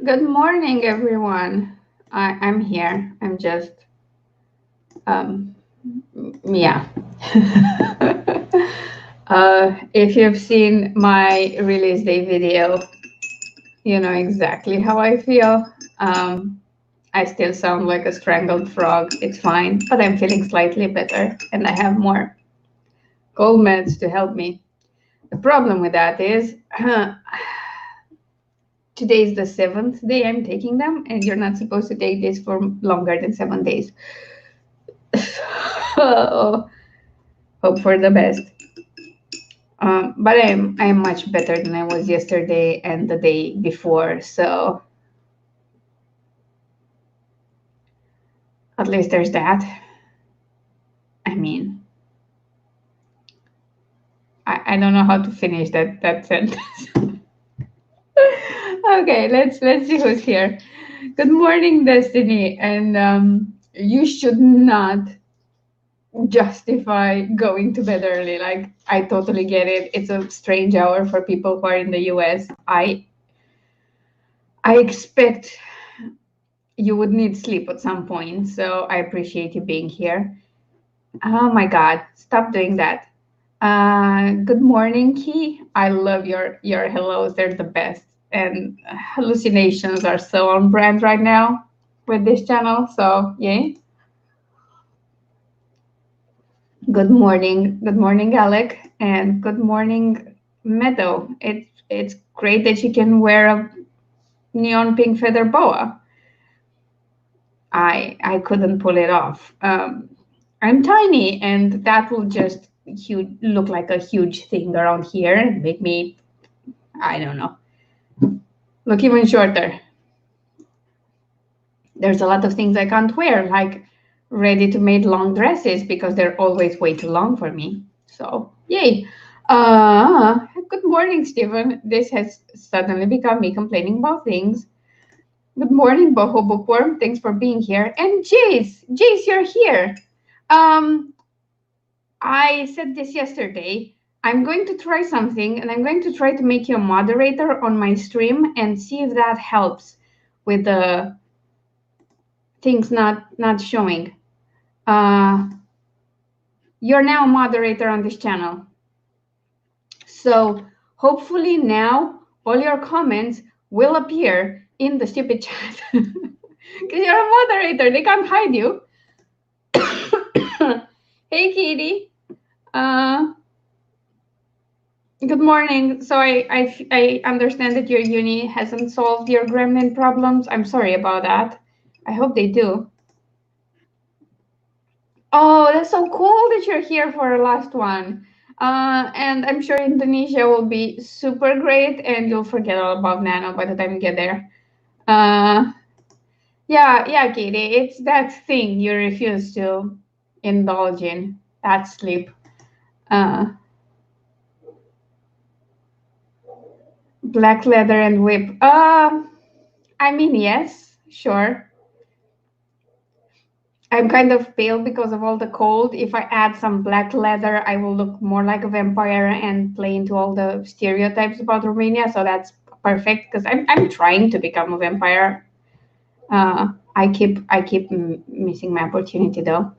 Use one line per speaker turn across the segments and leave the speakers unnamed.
Good morning, everyone. I'm here. I'm just, yeah. If you've seen my release day video, you know exactly how I feel. I still sound like a strangled frog. It's fine, but I'm feeling slightly better, and I have more cold meds to help me. The problem with that is today is the 7th day I'm taking them, and you're not supposed to take this for longer than 7 days. So, hope for the best. But I'm much better than I was yesterday and the day before. So at least there's that. I mean, I don't know how to finish that sentence. Okay, let's see who's here. Good morning, Destiny, and you should not justify going to bed early. Like, I totally get it. It's a strange hour for people who are in the US. I expect you would need sleep at some point, so I appreciate you being here. Oh my God, stop doing that. Good morning, Key. I love your hellos. They're the best. And hallucinations are so on brand right now with this channel. So yay. Good morning, Alec, and good morning, Meadow. It's great that you can wear a neon pink feather boa. I couldn't pull it off. I'm tiny, and that will just look like a huge thing around here and make me, I don't know, look even shorter. There's a lot of things I can't wear, like ready-to-made long dresses, because they're always way too long for me. So, yay. Good morning, Stephen. This has suddenly become me complaining about things. Good morning, Boho Bookworm. Thanks for being here. And Jace, you're here. I said this yesterday. I'm going to try something, and I'm going to try to make you a moderator on my stream and see if that helps with the things not showing. You're now a moderator on this channel. So hopefully now all your comments will appear in the stupid chat. Because you're a moderator, they can't hide you. Hey, Katie. Good morning. So I understand that your uni hasn't solved your gremlin problems. I'm sorry about that. I hope they do. Oh, that's so cool that you're here for the last one. And I'm sure Indonesia will be super great, and you'll forget all about Nano by the time you get there. Yeah, Katie, it's that thing you refuse to indulge in, that sleep. Black leather and whip. I mean, yes, sure. I'm kind of pale because of all the cold. If I add some black leather, I will look more like a vampire and play into all the stereotypes about Romania. So that's perfect, because I'm trying to become a vampire. I keep missing my opportunity though.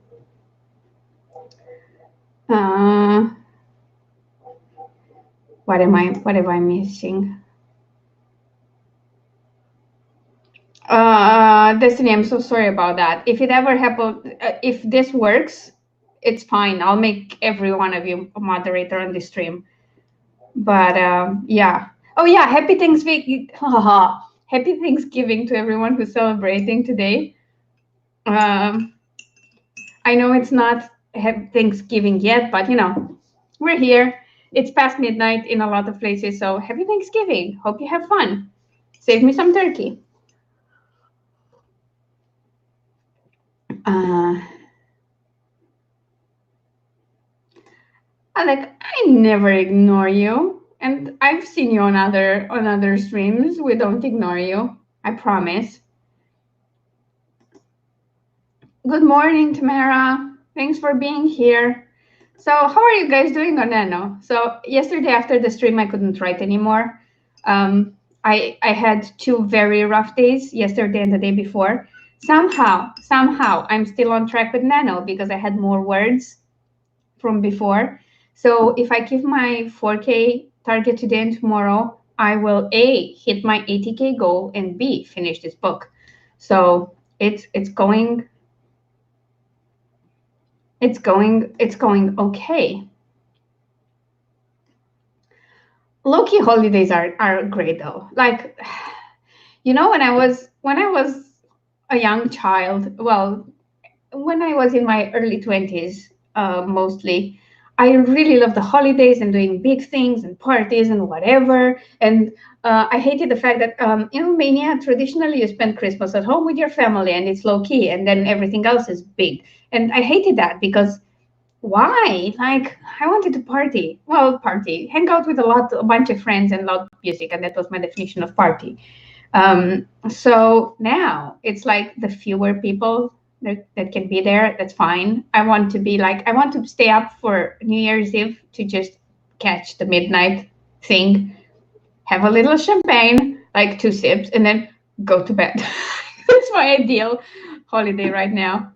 What am I missing? Destiny, I'm so sorry about that. If it ever happens, if this works, it's fine. I'll make every one of you a moderator on this stream. But yeah. Oh yeah, happy Thanksgiving. Happy Thanksgiving to everyone who's celebrating today. I know it's not Thanksgiving yet, but you know, we're here. It's past midnight in a lot of places, so happy Thanksgiving. Hope you have fun. Save me some turkey. Alec, I never ignore you, and I've seen you on other streams. We don't ignore you, I promise. Good morning, Tamara. Thanks for being here. So how are you guys doing on Nano? So yesterday after the stream, I couldn't write anymore. I had 2 very rough days, yesterday and the day before. Somehow, I'm still on track with Nano because I had more words from before. So if I give my 4K target today and tomorrow, I will A, hit my 80K goal, and B, finish this book. So it's going okay. Low-key holidays are great though. Like, when I was a young child, well, when I was in my early 20s, mostly, I really loved the holidays and doing big things and parties and whatever. And I hated the fact that in Romania, traditionally you spend Christmas at home with your family and it's low key, and then everything else is big. And I hated that because why? Like, I wanted to party. Well, party, hang out with a bunch of friends and loud music, and that was my definition of party. So now it's like the fewer people that can be there, that's fine. I want to stay up for New Year's Eve to just catch the midnight thing, have a little champagne, like 2 sips, and then go to bed. That's my ideal holiday right now.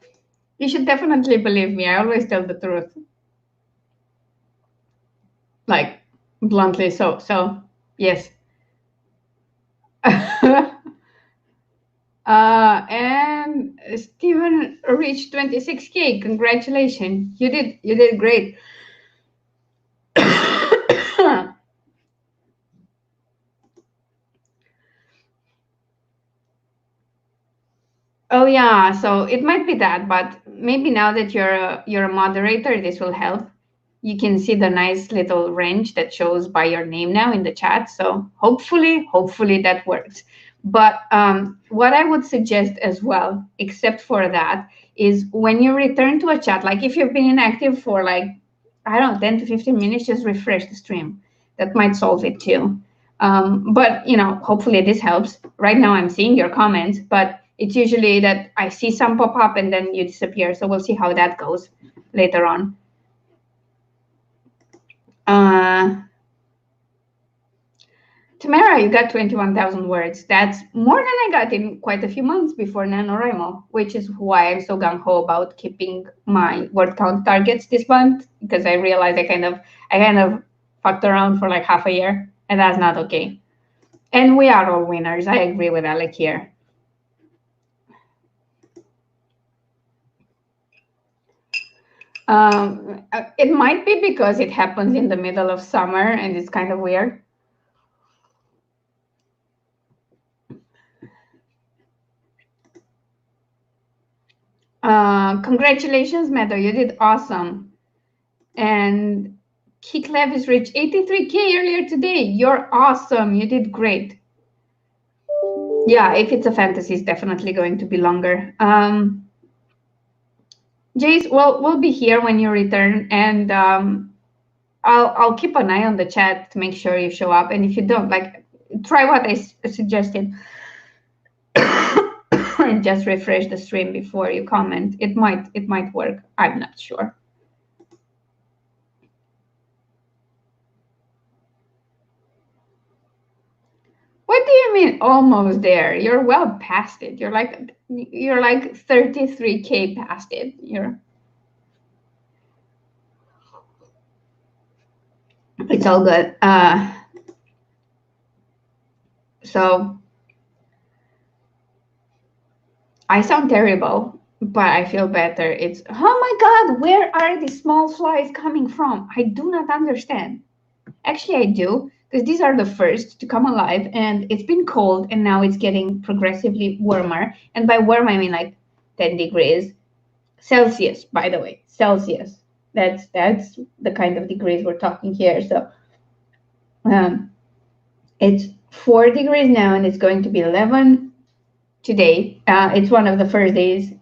You should definitely believe me. I always tell the truth. Like, bluntly, so yes. And Steven reached 26K. Congratulations. You did great. Oh yeah, so it might be that, but maybe now that you're a moderator, this will help. You can see the nice little range that shows by your name now in the chat. So hopefully that works. But what I would suggest as well, except for that, is when you return to a chat, like if you've been inactive for like, I don't know, 10 to 15 minutes, just refresh the stream. That might solve it too. But hopefully this helps. Right now I'm seeing your comments, but it's usually that I see some pop up and then you disappear. So we'll see how that goes later on. Tamara, you got 21,000 words. That's more than I got in quite a few months before NaNoWriMo, which is why I'm so gung-ho about keeping my word count targets this month, because I realized I kind of fucked around for like half a year, and that's not okay. And we are all winners. I agree with Alec here. It might be because it happens in the middle of summer and it's kind of weird. Congratulations, Meadow, you did awesome. And Keith Levis reached 83K earlier today. You're awesome. You did great. Yeah, if it's a fantasy, it's definitely going to be longer. Jace, well, we'll be here when you return, and I'll keep an eye on the chat to make sure you show up. And if you don't, like, try what I suggested. And just refresh the stream before you comment. It might work. I'm not sure. What do you mean almost there? You're well past it. You're like 33K past it. It's all good. So I sound terrible, but I feel better. It's, oh my God, where are these small flies coming from? I do not understand. Actually, I do, because these are the first to come alive, and it's been cold, and now it's getting progressively warmer. And by warm, I mean like 10 degrees Celsius, by the way, Celsius. That's the kind of degrees we're talking here. So it's 4 degrees now, and it's going to be 11 today. It's one of the first days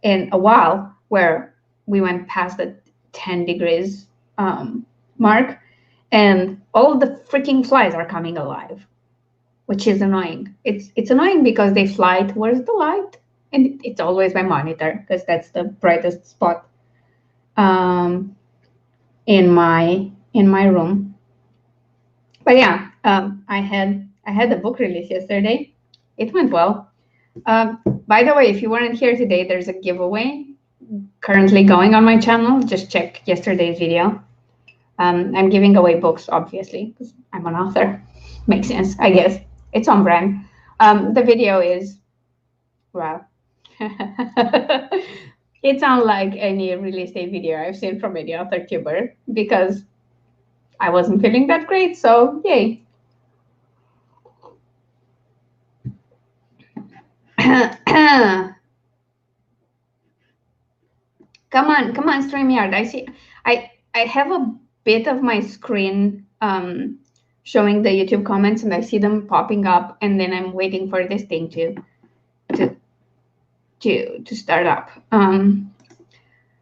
in a while where we went past the 10 degrees mark, and all the freaking flies are coming alive, which is annoying. It's annoying because they fly towards the light, and it's always my monitor because that's the brightest spot in my room. But yeah, I had I had a book release yesterday. It went well. By the way, if you weren't here today, there's a giveaway currently going on my channel. Just check yesterday's video. I'm giving away books, obviously, because I'm an author. Makes sense, I guess. It's on brand. The video is, well, it's unlike any real estate video I've seen from any author tuber because I wasn't feeling that great, so yay. Come on, StreamYard. I have a bit of my screen showing the YouTube comments, and I see them popping up, and then I'm waiting for this thing to start up.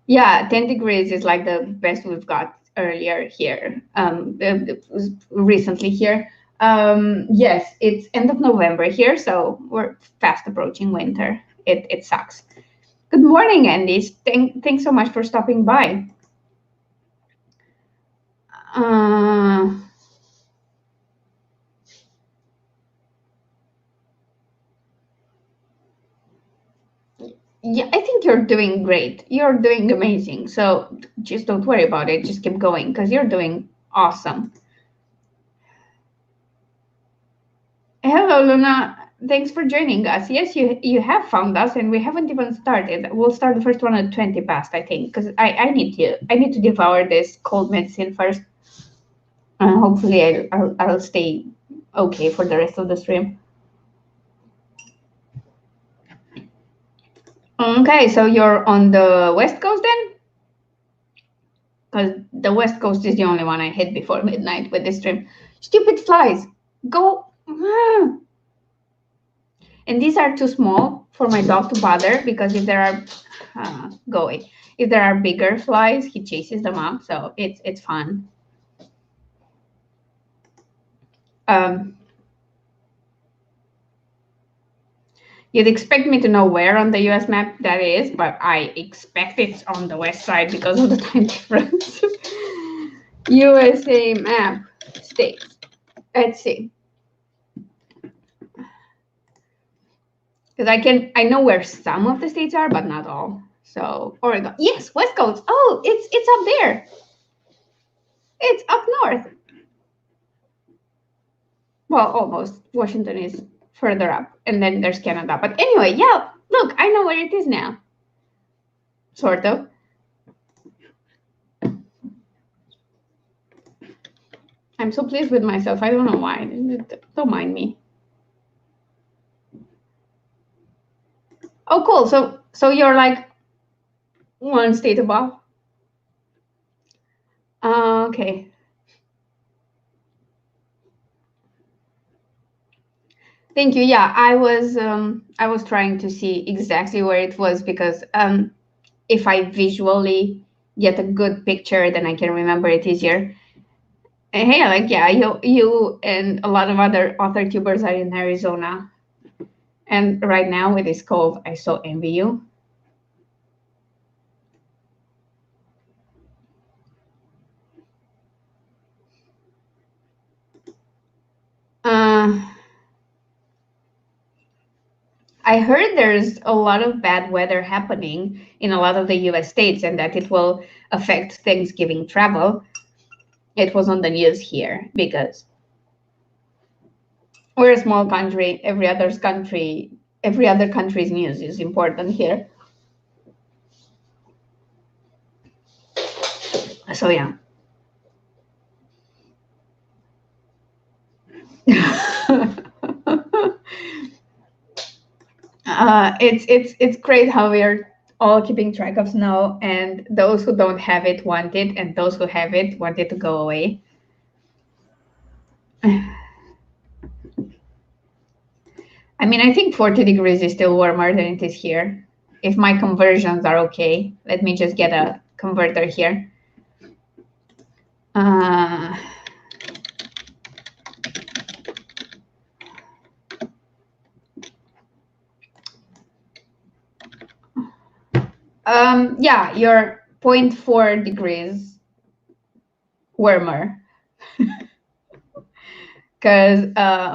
Yeah, 10 degrees is like the best we've got earlier here. It was recently here. Yes, it's end of November here, so we're fast approaching winter. It sucks. Good morning, Andy. Thanks so much for stopping by. Yeah, I think you're doing great. You're doing amazing. So just don't worry about it. Just keep going because you're doing awesome. Hello, Luna. Thanks for joining us. Yes, you have found us, and we haven't even started. We'll start the first one at 20 past, I think, because I need to devour this cold medicine first. Hopefully, I'll stay okay for the rest of the stream. Okay, so you're on the West Coast then? Because the West Coast is the only one I hit before midnight with this stream. Stupid flies. Go. And these are too small for my dog to bother because if there are, go away. If there are bigger flies, he chases them up. So it's fun. You'd expect me to know where on the US map that is, but I expect it's on the west side because of the time difference. USA map, states. Let's see. Because I know where some of the states are, but not all. So Oregon, yes, West Coast. Oh, it's up there. It's up north. Well, almost. Washington is further up, and then there's Canada. But anyway, yeah, look, I know where it is now. Sort of. I'm so pleased with myself. I don't know why. Don't mind me. Oh, cool. So you're like one state above. Okay. Thank you. Yeah, I was trying to see exactly where it was because if I visually get a good picture, then I can remember it easier. And hey, like yeah, you and a lot of other author tubers are in Arizona, and right now with this cold, I so envy you. I heard there's a lot of bad weather happening in a lot of the US states and that it will affect Thanksgiving travel. It was on the news here because we're a small country. Every other country's news is important here. So yeah. It's great how we're all keeping track of snow, and those who don't have it want it, and those who have it want it to go away. I mean, I think 40 degrees is still warmer than it is here. If my conversions are okay, let me just get a converter here. Yeah, you're 0.4 degrees warmer. because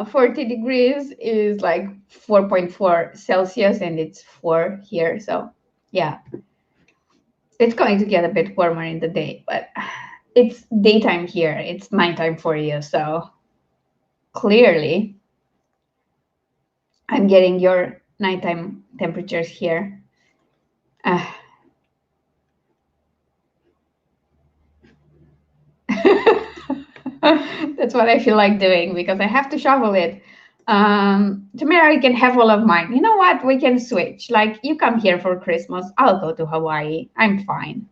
40 degrees is like 4.4 Celsius and it's 4 here. So yeah, it's going to get a bit warmer in the day, but it's daytime here. It's nighttime for you. So clearly I'm getting your nighttime temperatures here. That's what I feel like doing because I have to shovel it. Tomorrow I can have all of mine. You know what? We can switch. Like, you come here for Christmas, I'll go to Hawaii. I'm fine.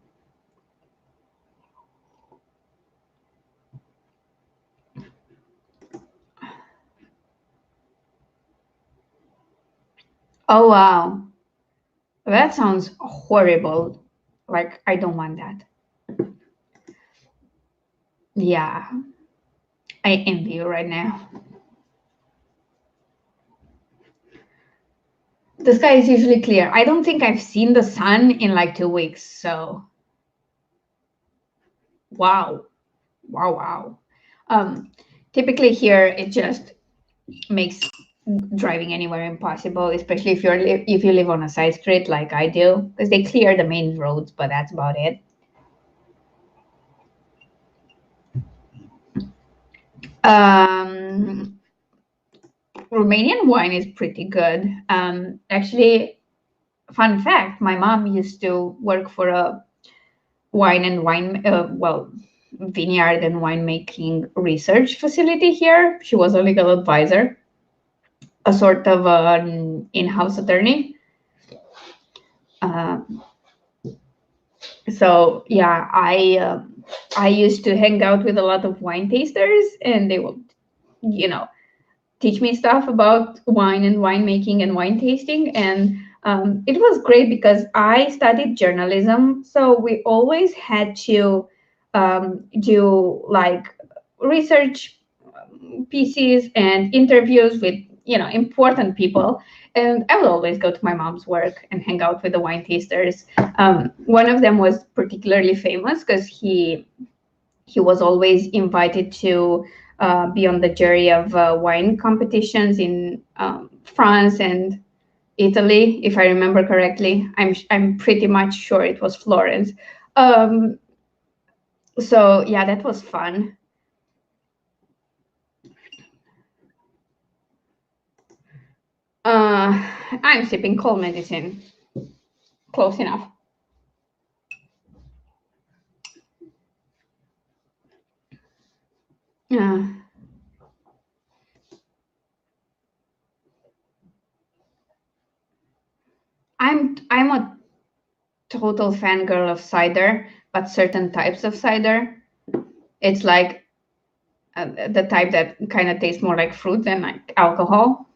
Oh, wow. That sounds horrible. Like, I don't want that. Yeah, I envy you right now. The sky is usually clear. I don't think I've seen the sun in like 2 weeks. So, wow. Wow, wow. Typically here, it just makes driving anywhere impossible, especially if you live on a side street like I do, because they clear the main roads, but that's about it. Um, Romanian wine is pretty good. Actually, fun fact: my mom used to work for a vineyard and winemaking research facility here. She was a legal advisor, a sort of an in-house attorney. Um, so yeah, I used to hang out with a lot of wine tasters, and they would, you know, teach me stuff about wine and winemaking and wine tasting. And it was great because I studied journalism, so we always had to do like research pieces and interviews with, important people. And I would always go to my mom's work and hang out with the wine tasters. One of them was particularly famous because he was always invited to be on the jury of wine competitions in France and Italy, if I remember correctly. I'm pretty much sure it was Florence. Um, so yeah, that was fun. I'm sipping cold medicine. Close enough. Yeah. I'm a total fangirl of cider, but certain types of cider. It's like the type that kind of tastes more like fruit than like alcohol.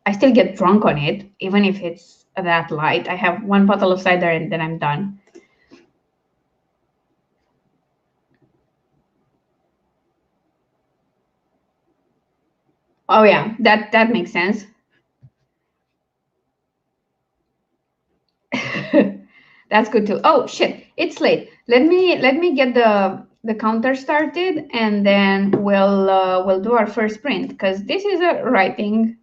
I still get drunk on it, even if it's that light. I have one bottle of cider and then I'm done. Oh yeah, that makes sense. That's good too. Oh shit, it's late. Let me get the counter started, and then we'll do our first print because this is a writing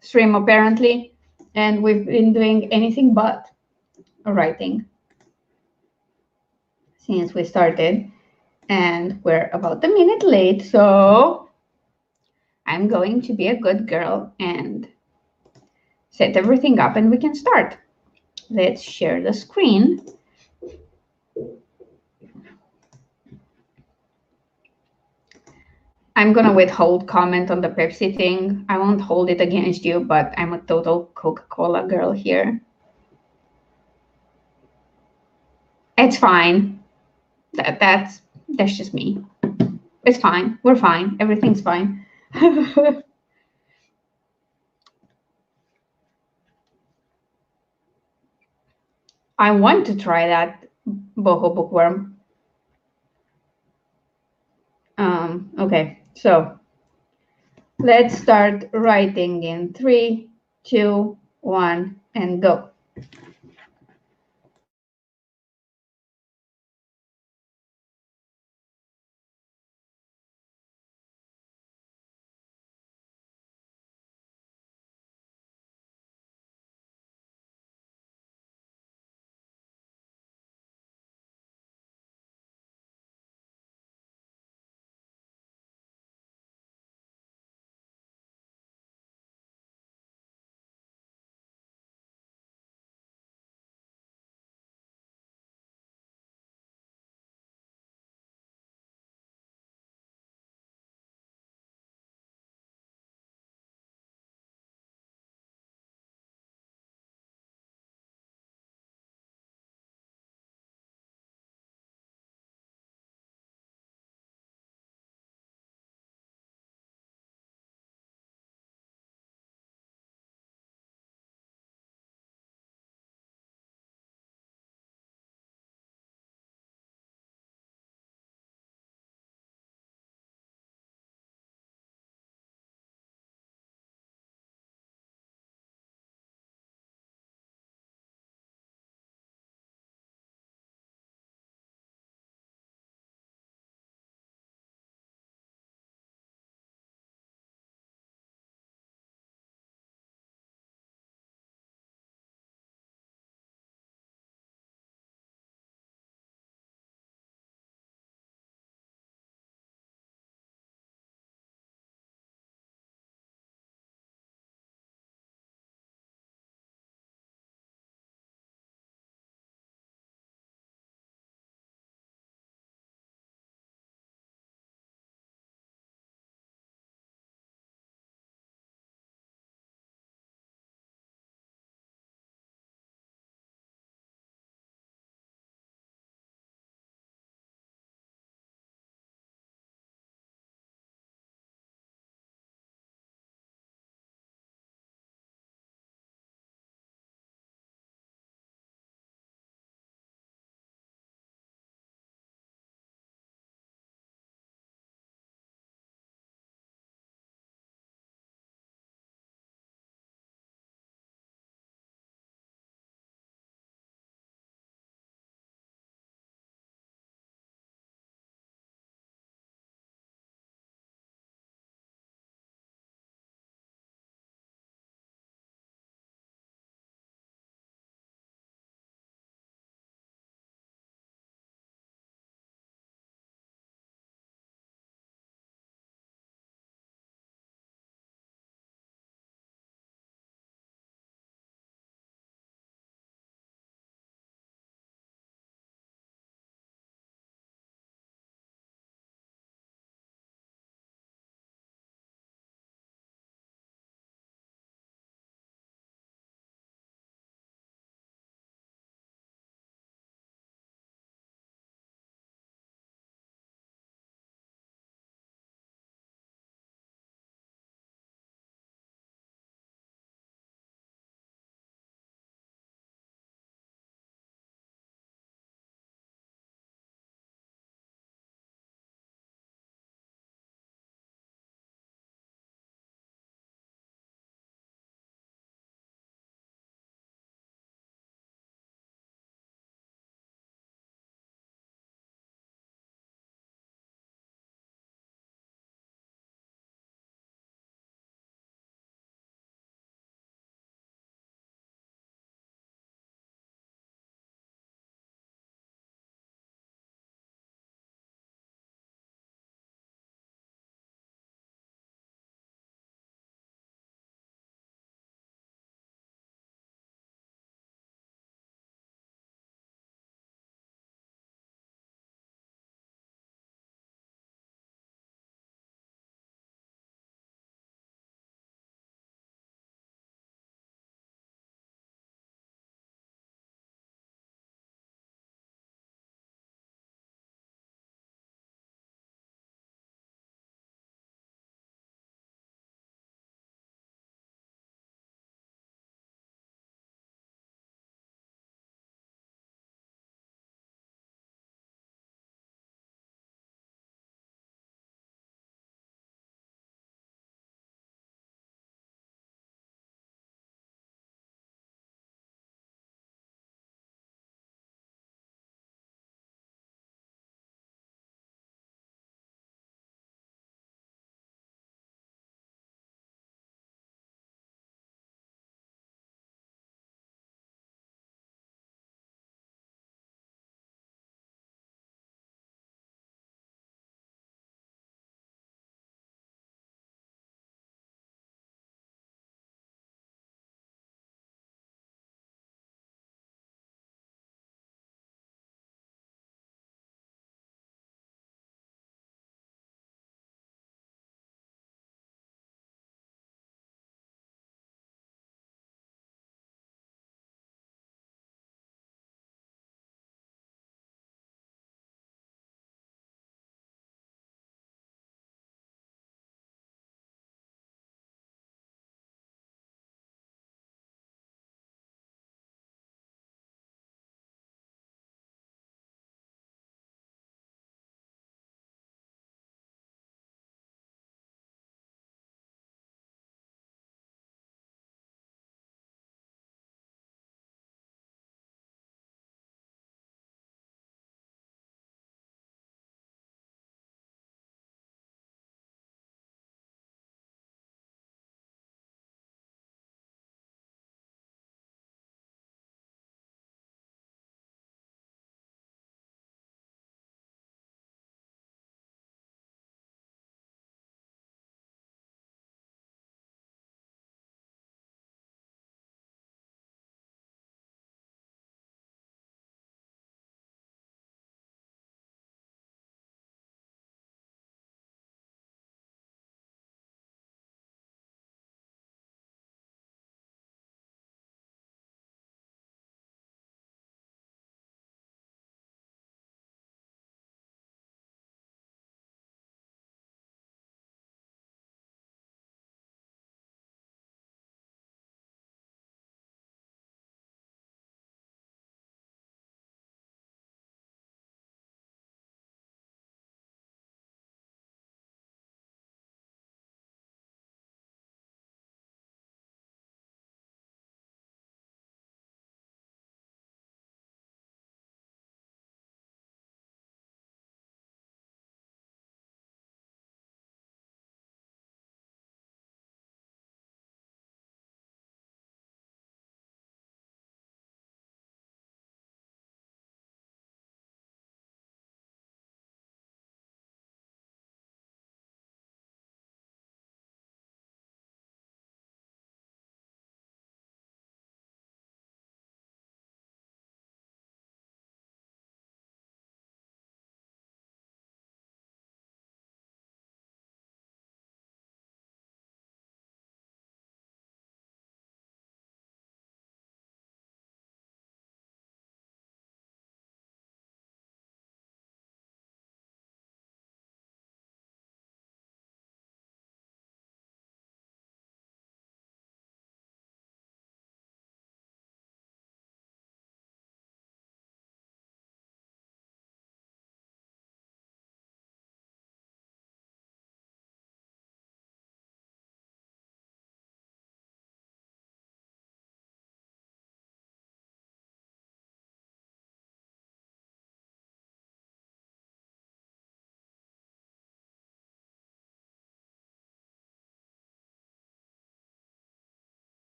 stream apparently, and we've been doing anything but writing since we started, and we're about a minute late. So I'm going to be a good girl and set everything up, and we can start. Let's share the screen. I'm gonna withhold comment on the Pepsi thing. I won't hold it against you, but I'm a total Coca-Cola girl here. It's fine. That's just me. It's fine. We're fine. Everything's fine. I want to try that boho bookworm. Okay, so let's start writing in 3, 2, 1, and go.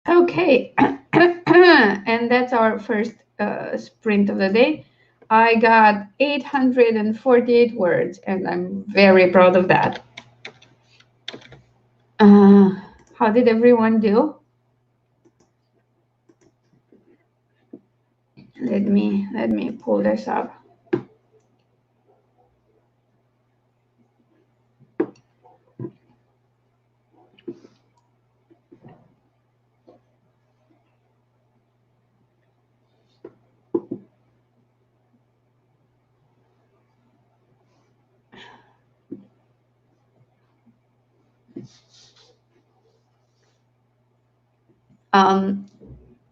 Okay, and that's our first sprint of the day. I got 848 words, and I'm very proud of that. How did everyone do? Let me pull this up.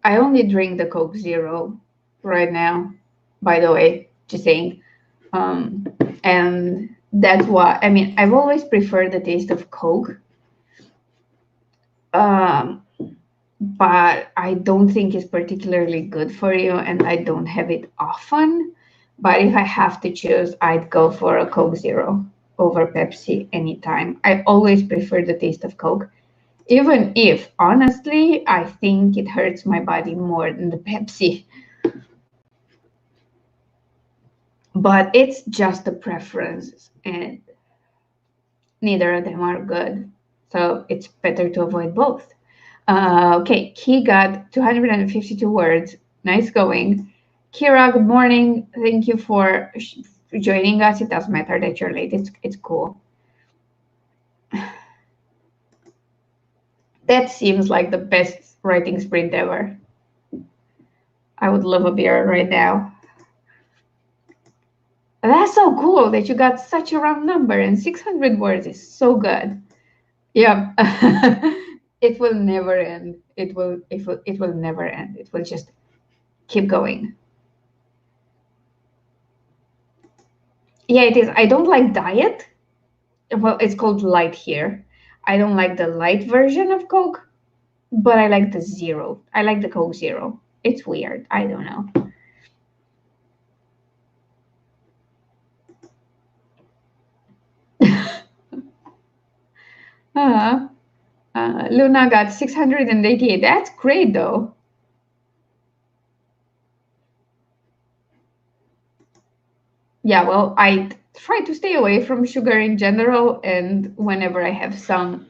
I only drink the Coke Zero right now, by the way, just saying. And that's why, I mean, I've always preferred the taste of Coke. But I don't think it's particularly good for you, and I don't have it often. But if I have to choose, I'd go for a Coke Zero over Pepsi anytime. I always prefer the taste of Coke, even if, honestly, I think it hurts my body more than the Pepsi. But it's just a preference, and neither of them are good. So it's better to avoid both. Okay, he got 252 words. Nice going. Kira, good morning. Thank you for joining us. It doesn't matter that you're late. It's cool. That seems like the best writing sprint ever. I would love a beer right now. That's so cool that you got such a round number, and 600 words is so good. Yeah. It will never end. It will never end. It will just keep going. Yeah, it is. I don't like diet. Well, it's called light here. I don't like the light version of Coke, but I like the zero. I like the Coke Zero. It's weird. I don't know. Luna got 688. That's great, though. Yeah, well, I try to stay away from sugar in general, and whenever I have something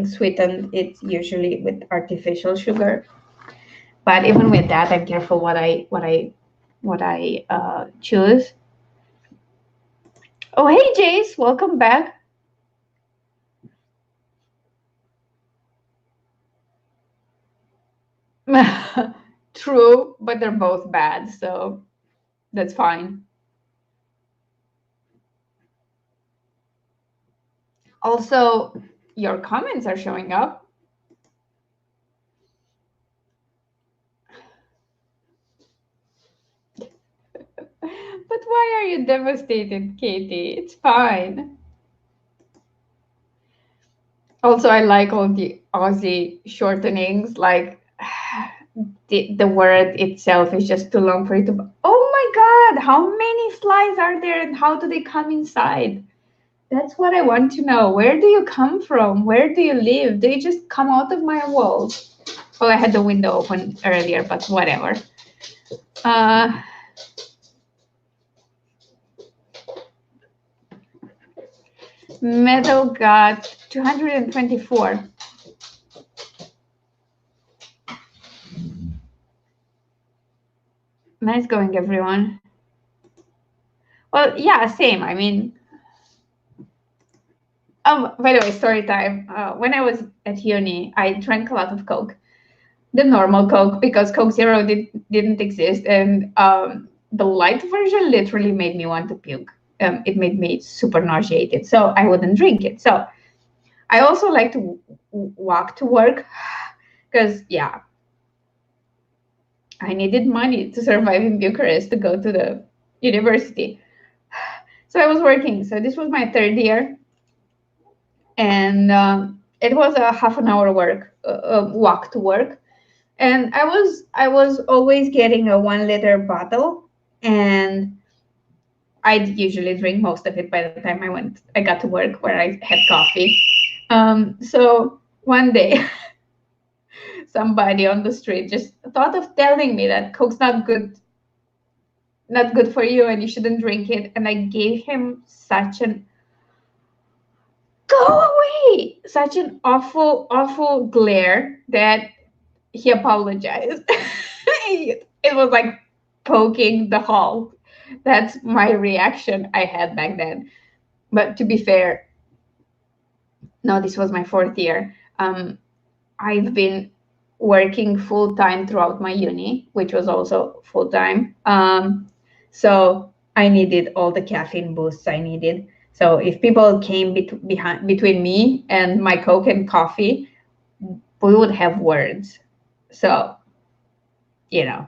sweetened, it's usually with artificial sugar. But even with that, I'm careful what I choose. Oh, hey, Jace, welcome back. True, but they're both bad, so that's fine. Also, your comments are showing up. But why are you devastated, Katie? It's fine. Also, I like all the Aussie shortenings, like the word itself is just too long for you to. Oh my God, how many flies are there and how do they come inside? That's what I want to know. Where do you come from? Where do you live? Do you just come out of my walls? Well, I had the window open earlier, but whatever. Metal got 224. Nice going, everyone. Well, yeah, same. I mean, by the way, story time. When I was at uni, I drank a lot of Coke, the normal Coke, because Coke Zero didn't exist, and the light version literally made me want to puke. It made me super nauseated, so I wouldn't drink it. So I also like to walk to work because, yeah, I needed money to survive in Bucharest to go to the university. So I was working. So this was my third year, and it was a half an hour walk to work. And I was always getting a 1 liter bottle, and I'd usually drink most of it by the time I got to work where I had coffee. So one day, somebody on the street just thought of telling me that Coke's not good for you and you shouldn't drink it. And I gave him such an go away, such an awful, awful glare that he apologized. It was like poking the hall. That's my reaction I had back then. But to be fair, no, this was my fourth year. I've been working full time throughout my uni, which was also full time. So I needed all the caffeine boosts I needed. So if people came between me and my Coke and coffee, we would have words. So, you know.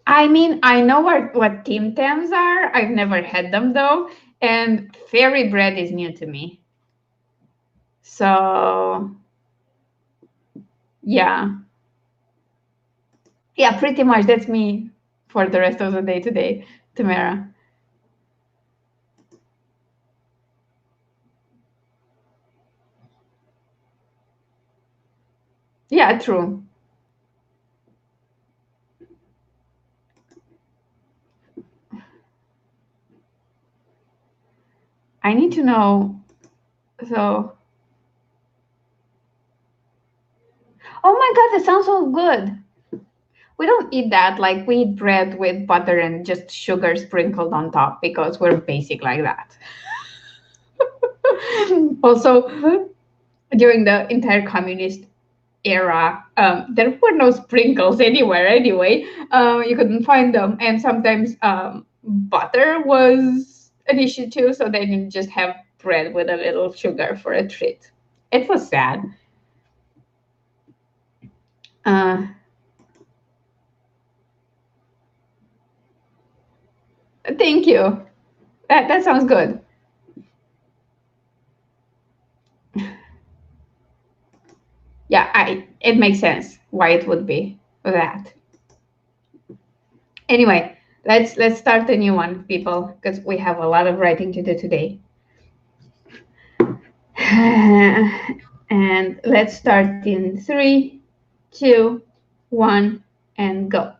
I mean, I know what Tim Tams are. I've never had them though. And fairy bread is new to me. So, yeah. Yeah, pretty much that's me for the rest of the day today, Tamara. Yeah, true. I need to know. So, oh my God, that sounds so good. We don't eat that. Like, we eat bread with butter and just sugar sprinkled on top because we're basic like that. Also, during the entire communist era, there were no sprinkles anywhere anyway. You couldn't find them. And sometimes butter was an issue too. So then you just have bread with a little sugar for a treat. It was sad. Uh, thank you. That sounds good. Yeah, it makes sense why it would be that. Anyway, let's start a new one, people, because we have a lot of writing to do today. And let's start in 3, 2, 1, and go.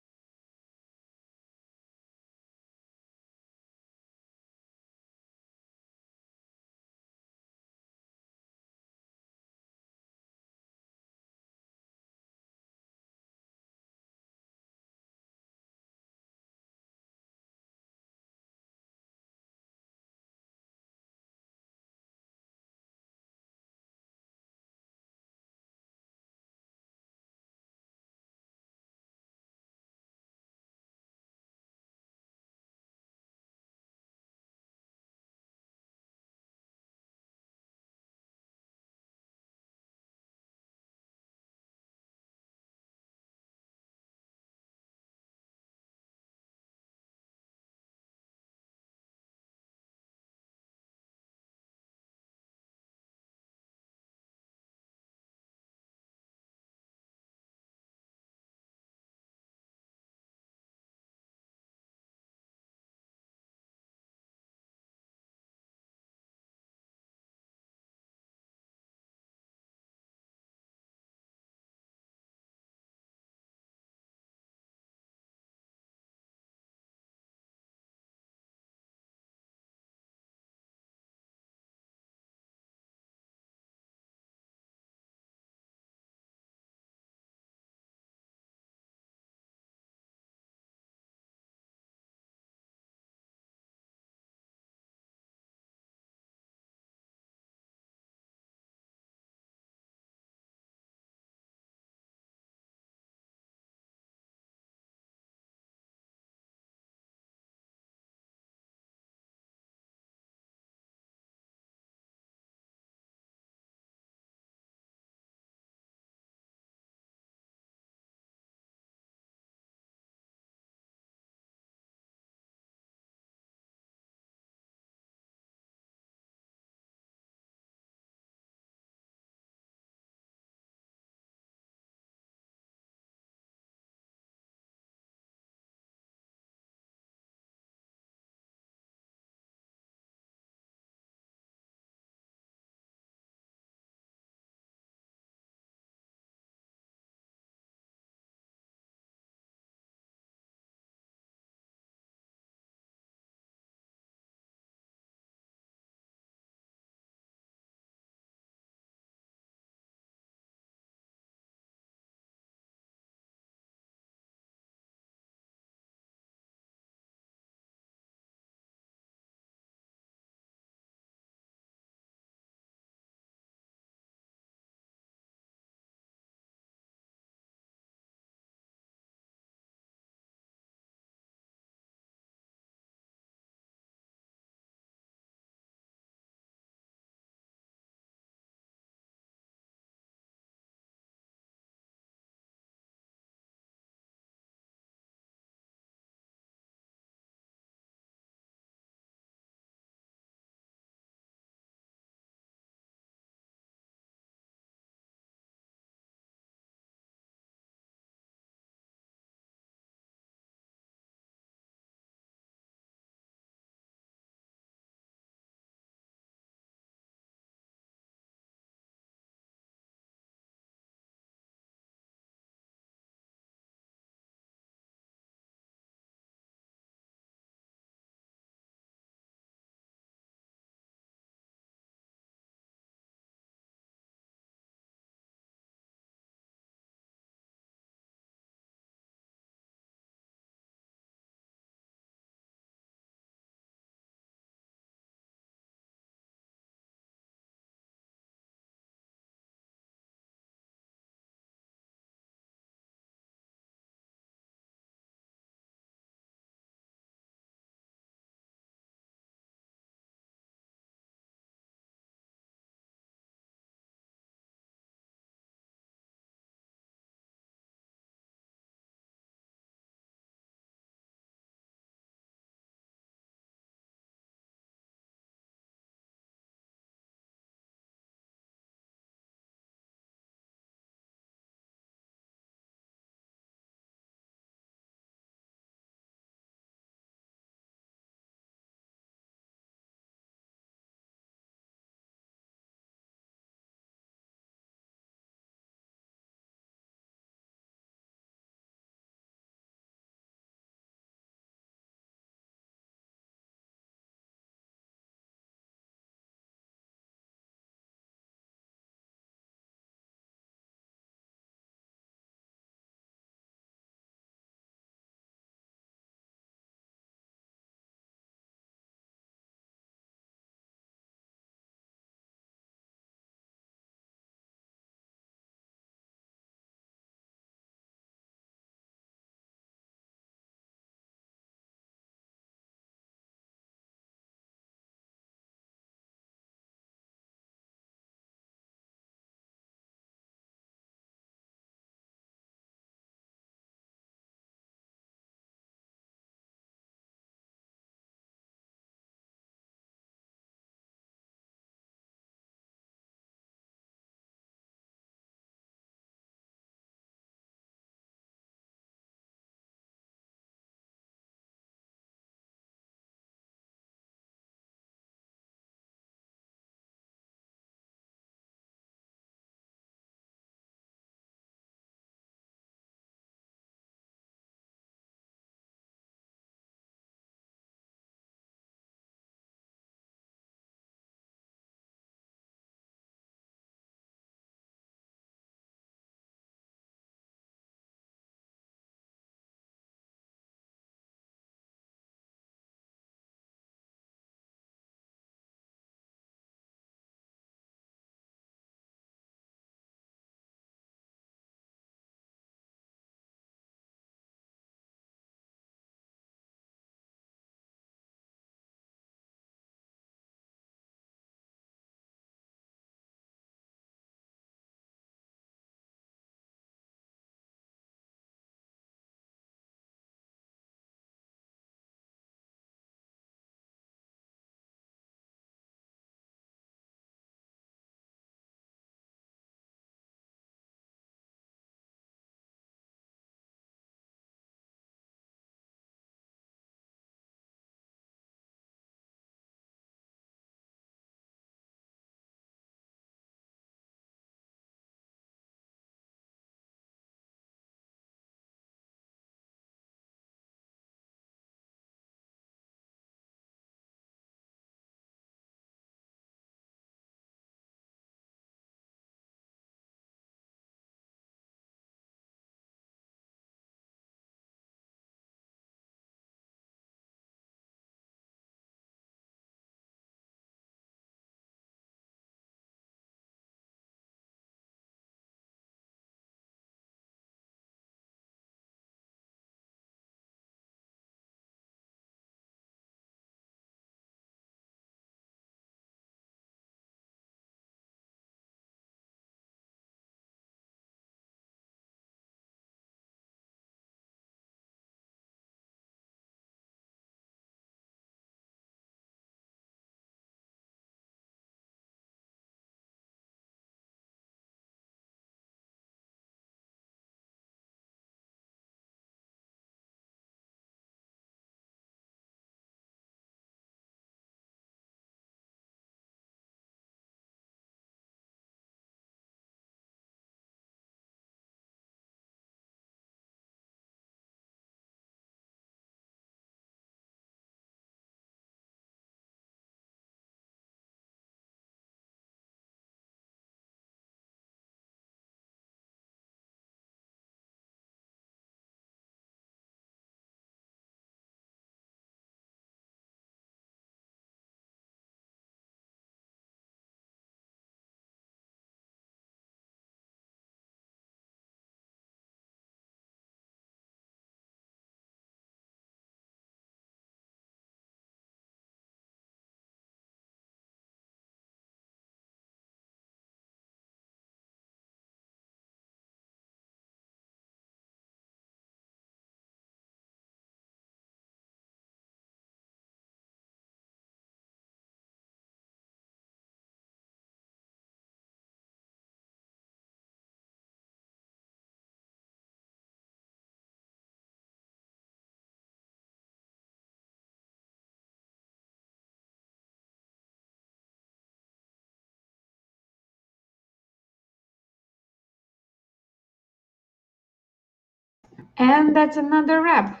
And that's another wrap.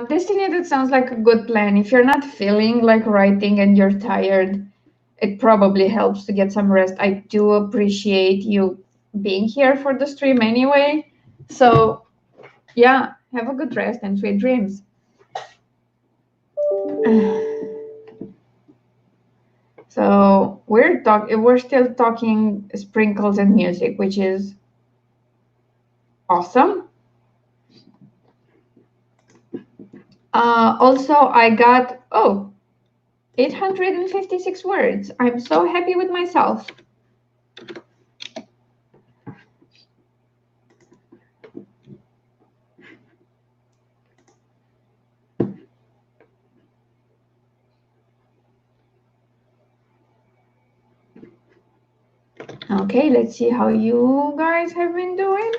Designated sounds like a good plan. If you're not feeling like writing and you're tired, it probably helps to get some rest. I do appreciate you being here for the stream anyway. So yeah, have a good rest and sweet dreams. So we're still talking sprinkles and music, which is awesome. Also, I got 856 words. I'm so happy with myself. Okay, let's see how you guys have been doing.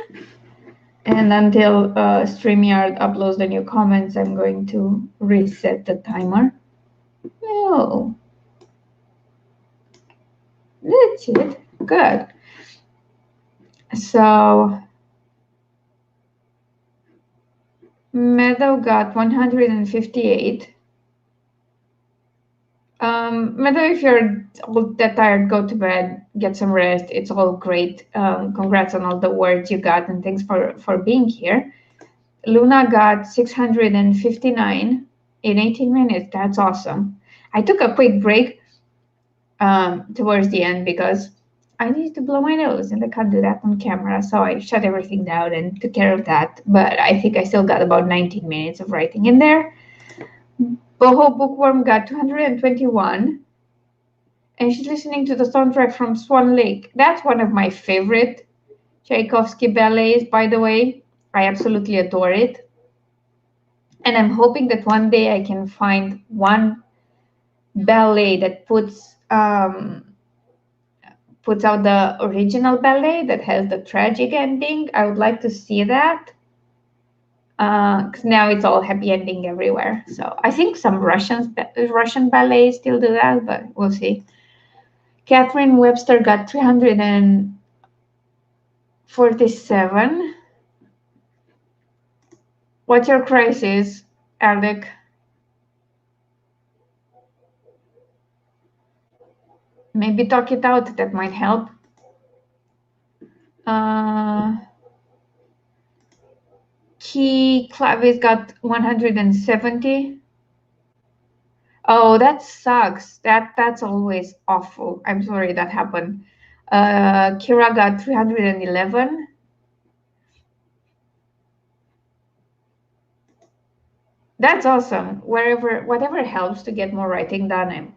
And until StreamYard uploads the new comments, I'm going to reset the timer. Oh, that's it. Good. So Meadow got 158. Meadow, if you're all that tired, go to bed, get some rest. It's all great. Congrats on all the words you got, and thanks for being here. Luna got 659 in 18 minutes. That's awesome. I took a quick break towards the end because I needed to blow my nose and I can't do that on camera. So I shut everything down and took care of that. But I think I still got about 19 minutes of writing in there. Boho Bookworm got 221. And she's listening to the soundtrack from Swan Lake. That's one of my favorite Tchaikovsky ballets, by the way. I absolutely adore it. And I'm hoping that one day I can find one ballet that puts out the original ballet that has the tragic ending. I would like to see that. Because now it's all happy ending everywhere. So I think some Russian ballets still do that, but we'll see. Catherine Webster got 347. What's your crisis, Alec? Maybe talk it out. That might help. Key Clavis got 170. Oh, that sucks. That's always awful. I'm sorry that happened. Kira got 311. That's awesome. Whatever helps to get more writing done,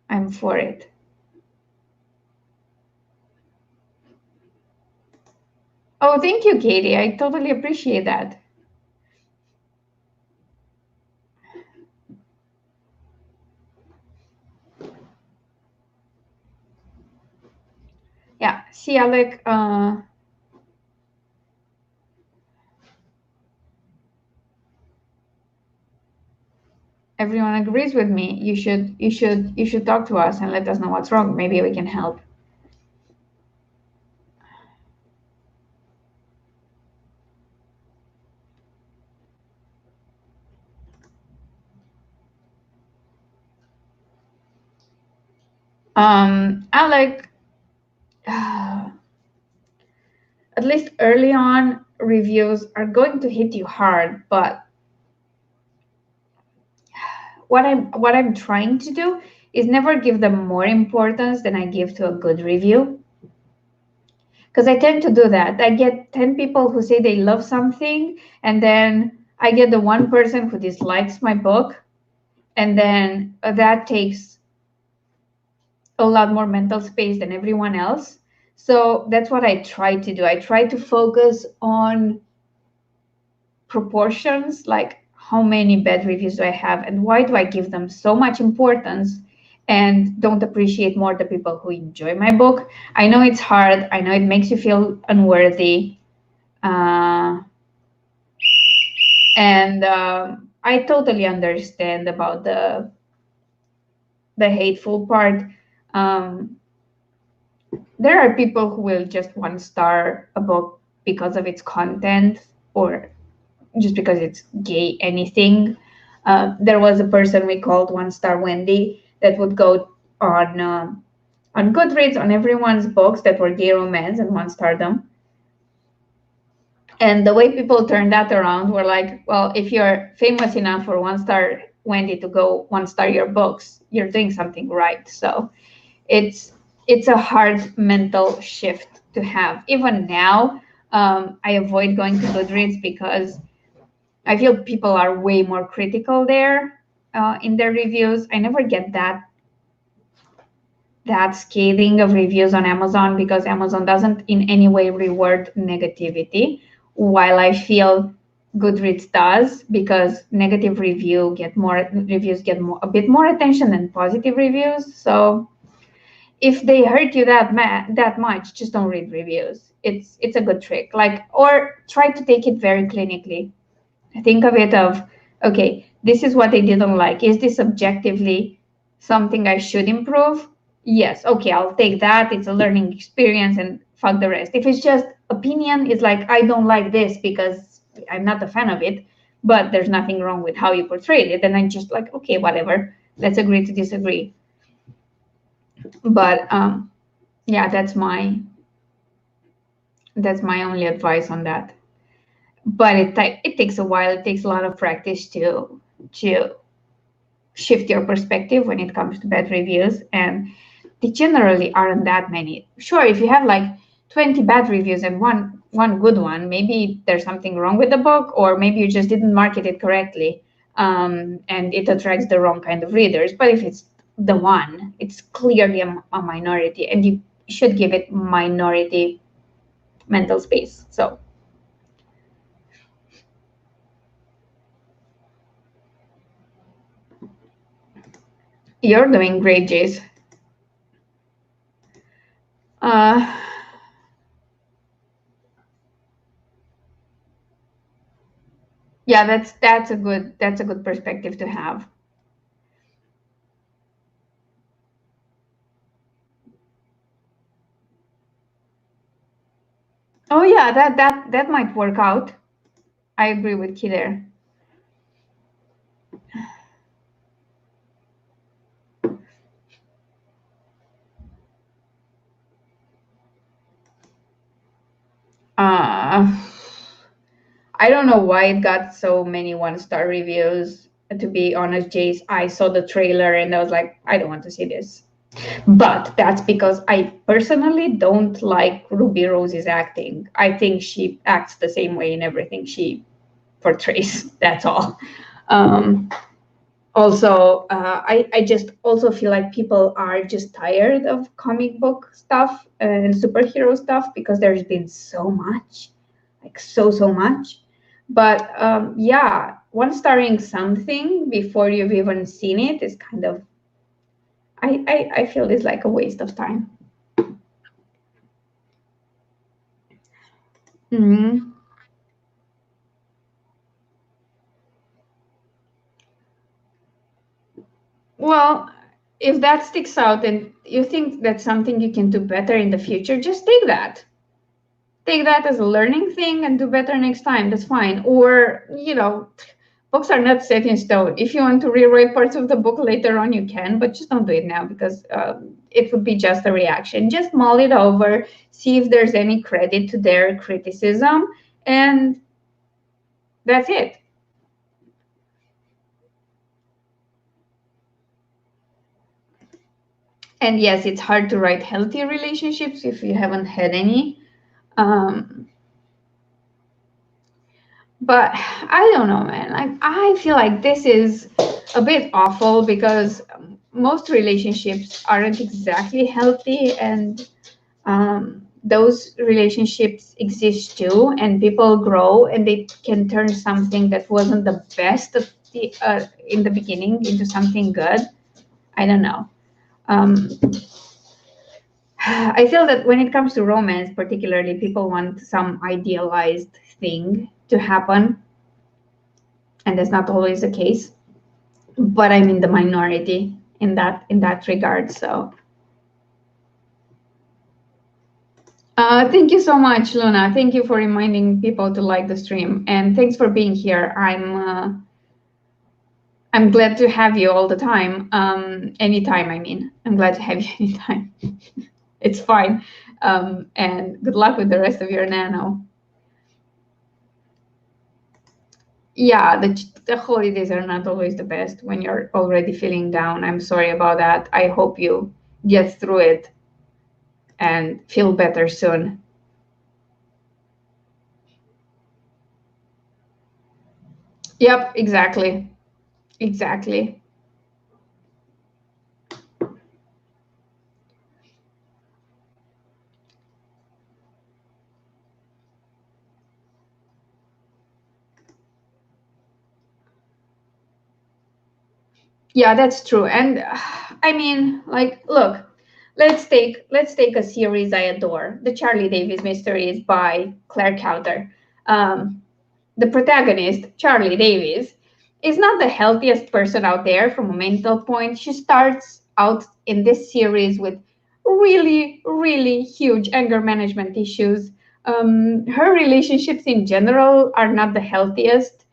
I'm for it. Oh, thank you, Katie. I totally appreciate that. Yeah, see, Alec, everyone agrees with me. You should talk to us and let us know what's wrong. Maybe we can help. Alec, at least early on, reviews are going to hit you hard, but what I'm trying to do is never give them more importance than I give to a good review. Because I tend to do that. I get 10 people who say they love something, and then I get the one person who dislikes my book, and then that takes a lot more mental space than everyone else. So that's what I try to do. I try to focus on proportions, like how many bad reviews do I have and why do I give them so much importance and don't appreciate more the people who enjoy my book. I know it's hard. I know it makes you feel unworthy. I totally understand about the hateful part. Um, there are people who will just one star a book because of its content or just because it's gay anything. There was a person we called One Star Wendy that would go on Goodreads on everyone's books that were gay romance and one star them. And the way people turned that around were like, well, if you're famous enough for One Star Wendy to go one star your books, you're doing something right. So it's a hard mental shift to have. Even now, I avoid going to Goodreads because I feel people are way more critical there in their reviews. I never get that scathing of reviews on Amazon because Amazon doesn't in any way reward negativity, while I feel Goodreads does because negative reviews get a bit more attention than positive reviews. So if they hurt you that much, just don't read reviews. It's a good trick. Like, or try to take it very clinically. Think of it of, okay, this is what I didn't like. Is this objectively something I should improve? Yes. Okay, I'll take that. It's a learning experience and fuck the rest. If it's just opinion, it's like, I don't like this because I'm not a fan of it, but there's nothing wrong with how you portrayed it. And I'm just like, okay, whatever. Let's agree to disagree. But yeah, that's my only advice on that. But it takes a while. It takes a lot of practice to shift your perspective when it comes to bad reviews, and they generally aren't that many. Sure, if you have like 20 bad reviews and one good one, maybe there's something wrong with the book, or maybe you just didn't market it correctly, and it attracts the wrong kind of readers. But if it's the one, it's clearly a minority, and you should give it minority mental space. So you're doing great, Jace. Yeah, that's a good perspective to have. Oh yeah, that might work out. I agree with Ki there. I don't know why it got so many one-star reviews. To be honest, Jace, I saw the trailer and I was like, I don't want to see this. But that's because I personally don't like Ruby Rose's acting. I think she acts the same way in everything she portrays. That's all. Also, I just also feel like people are just tired of comic book stuff and superhero stuff because there's been so much, like so much. But yeah, one starring something before you've even seen it is kind of, I feel it's like a waste of time. Mm-hmm. Well, if that sticks out and you think that's something you can do better in the future, just take that. Take that as a learning thing and do better next time. That's fine. Or, books are not set in stone. If you want to rewrite parts of the book later on, you can, but just don't do it now because it would be just a reaction. Just mull it over, see if there's any credit to their criticism, and that's it. And yes, it's hard to write healthy relationships if you haven't had any. But I don't know, man. Like, I feel like this is a bit awful because most relationships aren't exactly healthy, and those relationships exist too, and people grow, and they can turn something that wasn't the best in the beginning into something good. I don't know. I feel that when it comes to romance, particularly, people want some idealized thing to happen. and that's not always the case. But I'm in the minority in that regard. So thank you so much, Luna. Thank you for reminding people to like the stream, and thanks for being here. I'm glad to have you all the time. Anytime, I mean. I'm glad to have you anytime. It's fine. And good luck with the rest of your nano. Yeah, the holidays are not always the best when you're already feeling down. I'm sorry about that. I hope you get through it and feel better soon. Yep, exactly. Exactly. Yeah, that's true. And I mean, like, look, let's take a series I adore. The Charlie Davis Mysteries by Claire Counter. The protagonist, Charlie Davis, is not the healthiest person out there from a mental point. She starts out in this series with really, really huge anger management issues. Her relationships in general are not the healthiest.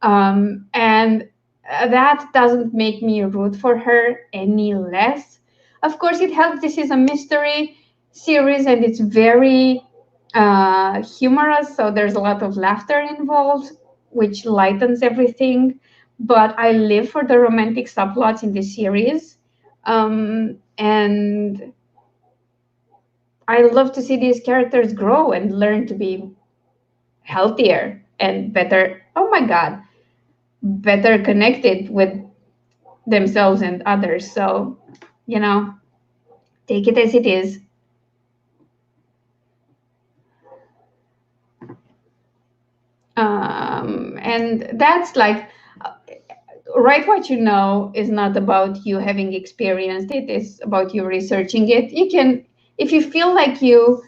And that doesn't make me root for her any less. Of course, it helps. This is a mystery series and it's very humorous, so there's a lot of laughter involved, which lightens everything. But I live for the romantic subplots in this series. And I love to see these characters grow and learn to be healthier and better. Oh my God, better connected with themselves and others. So, you know, take it as it is. And that's like, write what you know is not about you having experienced it, it's about you researching it. You can, if you feel like you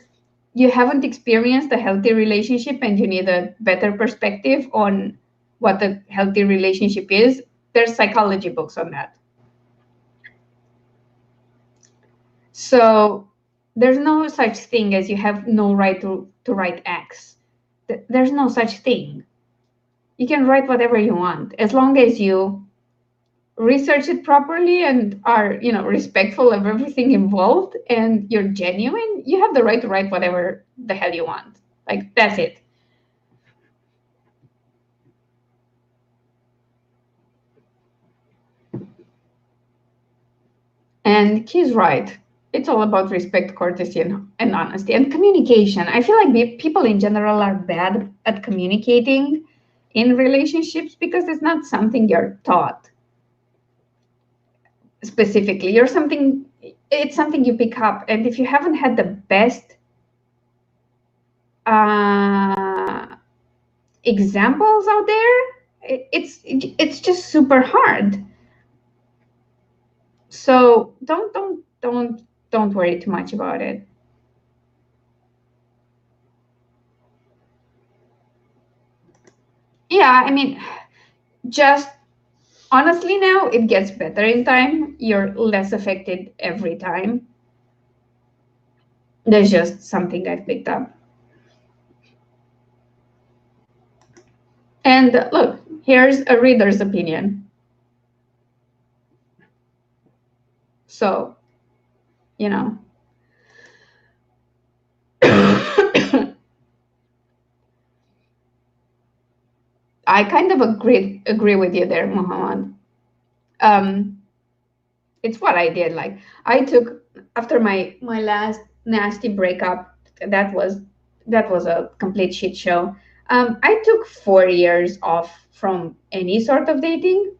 haven't experienced a healthy relationship and you need a better perspective on what a healthy relationship is, there's psychology books on that. So there's no such thing as you have no right to write X. There's no such thing. You can write whatever you want as long as you research it properly and are, you know, respectful of everything involved and you're genuine. You have the right to write whatever the hell you want. Like, that's it. And he's right. It's all about respect, courtesy, and honesty and communication. I feel like people in general are bad at communicating in relationships because it's not something you're taught specifically. It's something you pick up. And if you haven't had the best examples out there, it's just super hard. So don't worry too much about it. Yeah, I mean, just honestly, now it gets better in time. You're less affected every time. There's just something I've picked up. And look, here's a reader's opinion. So, you know. I kind of agree with you there, Muhammad. It's what I did. Like, I took, after my last nasty breakup, that was a complete shit show. I took 4 years off from any sort of dating.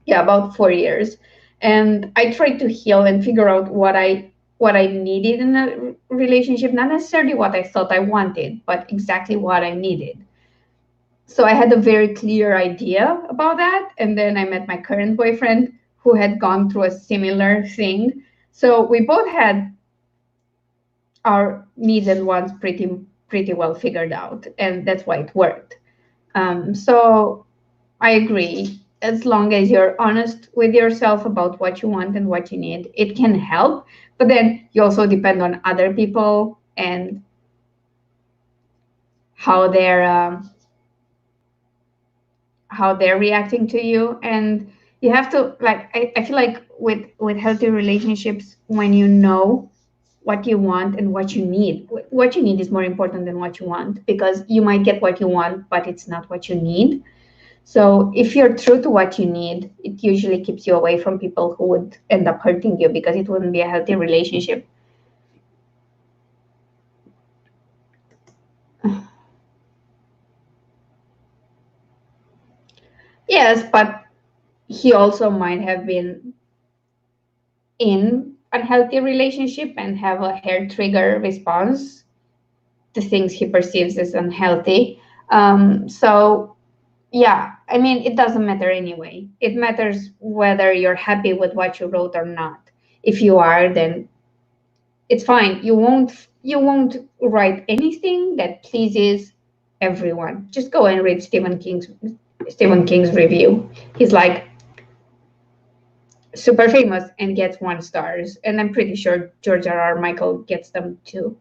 Yeah, about 4 years, and I tried to heal and figure out what I needed in a relationship, not necessarily what I thought I wanted, but exactly what I needed. So I had a very clear idea about that. And then I met my current boyfriend who had gone through a similar thing. So we both had our needs and wants pretty well figured out. And that's why it worked. So I agree. As long as you're honest with yourself about what you want and what you need, it can help. But then you also depend on other people and how they're reacting to you. And you have to, like, I feel like with healthy relationships, when you know what you want and what you need, what you need is more important than what you want, because you might get what you want but it's not what you need. So if you're true to what you need, it usually keeps you away from people who would end up hurting you, because it wouldn't be a healthy relationship. Yes, but he also might have been in a healthy relationship and have a hair trigger response to things he perceives as unhealthy. So yeah, I mean, it doesn't matter anyway. It matters whether you're happy with what you wrote or not. If you are, then it's fine. You won't write anything that pleases everyone. Just go and read Stephen King's review. He's like super famous and gets 1 stars, and I'm pretty sure George R. R. Michael gets them too.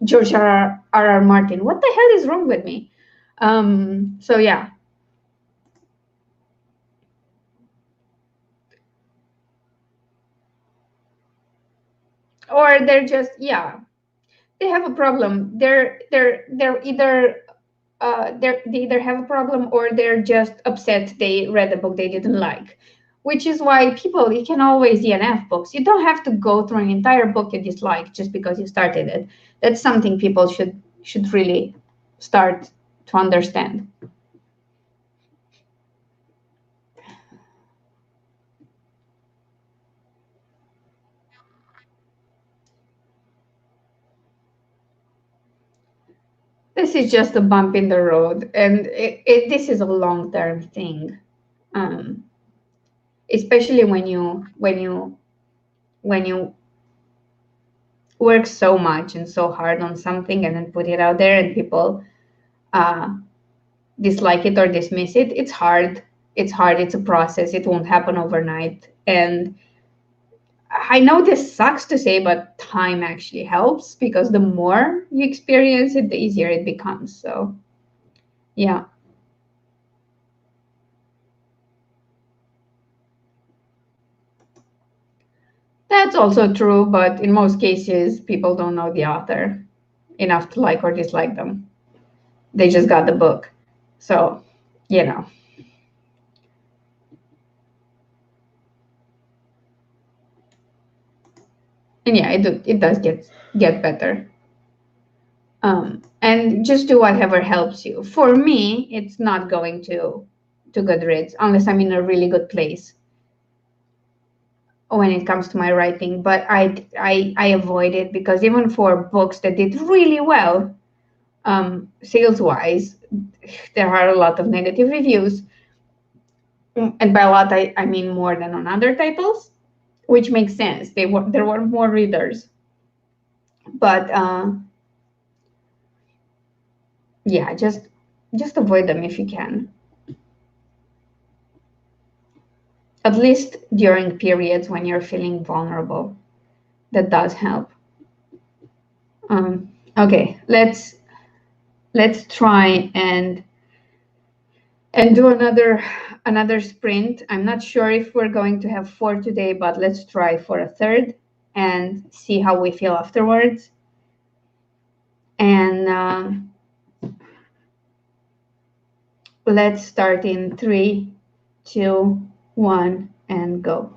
George R. R. Martin. What the hell is wrong with me? So yeah. Or they're just, yeah, they have a problem. They're either they either have a problem or they're just upset they read a book they didn't like, which is why people, you can always DNF books. You don't have to go through an entire book you dislike just because you started it. That's something people should really start to understand. This is just a bump in the road, and this is a long-term thing, um, especially when you work so much and so hard on something and then put it out there and people uh, dislike it or dismiss it. It's hard. It's a process. It won't happen overnight. And I know this sucks to say, but time actually helps, because the more you experience it, the easier it becomes. So yeah. That's also true, but in most cases, people don't know the author enough to like or dislike them. They just got the book. So, you know. And yeah, it does get better. And just do whatever helps you. For me, it's not going to Goodreads unless I'm in a really good place when it comes to my writing. But I avoid it, because even for books that did really well, sales wise, there are a lot of negative reviews. And by a lot, I mean more than on other titles, which makes sense. There were more readers. But yeah, just avoid them if you can. At least during periods when you're feeling vulnerable. That does help. Okay, let's try and do another sprint. I'm not sure if we're going to have 4 today, but let's try for a third and see how we feel afterwards. And let's start in 3, 2, 1, and go.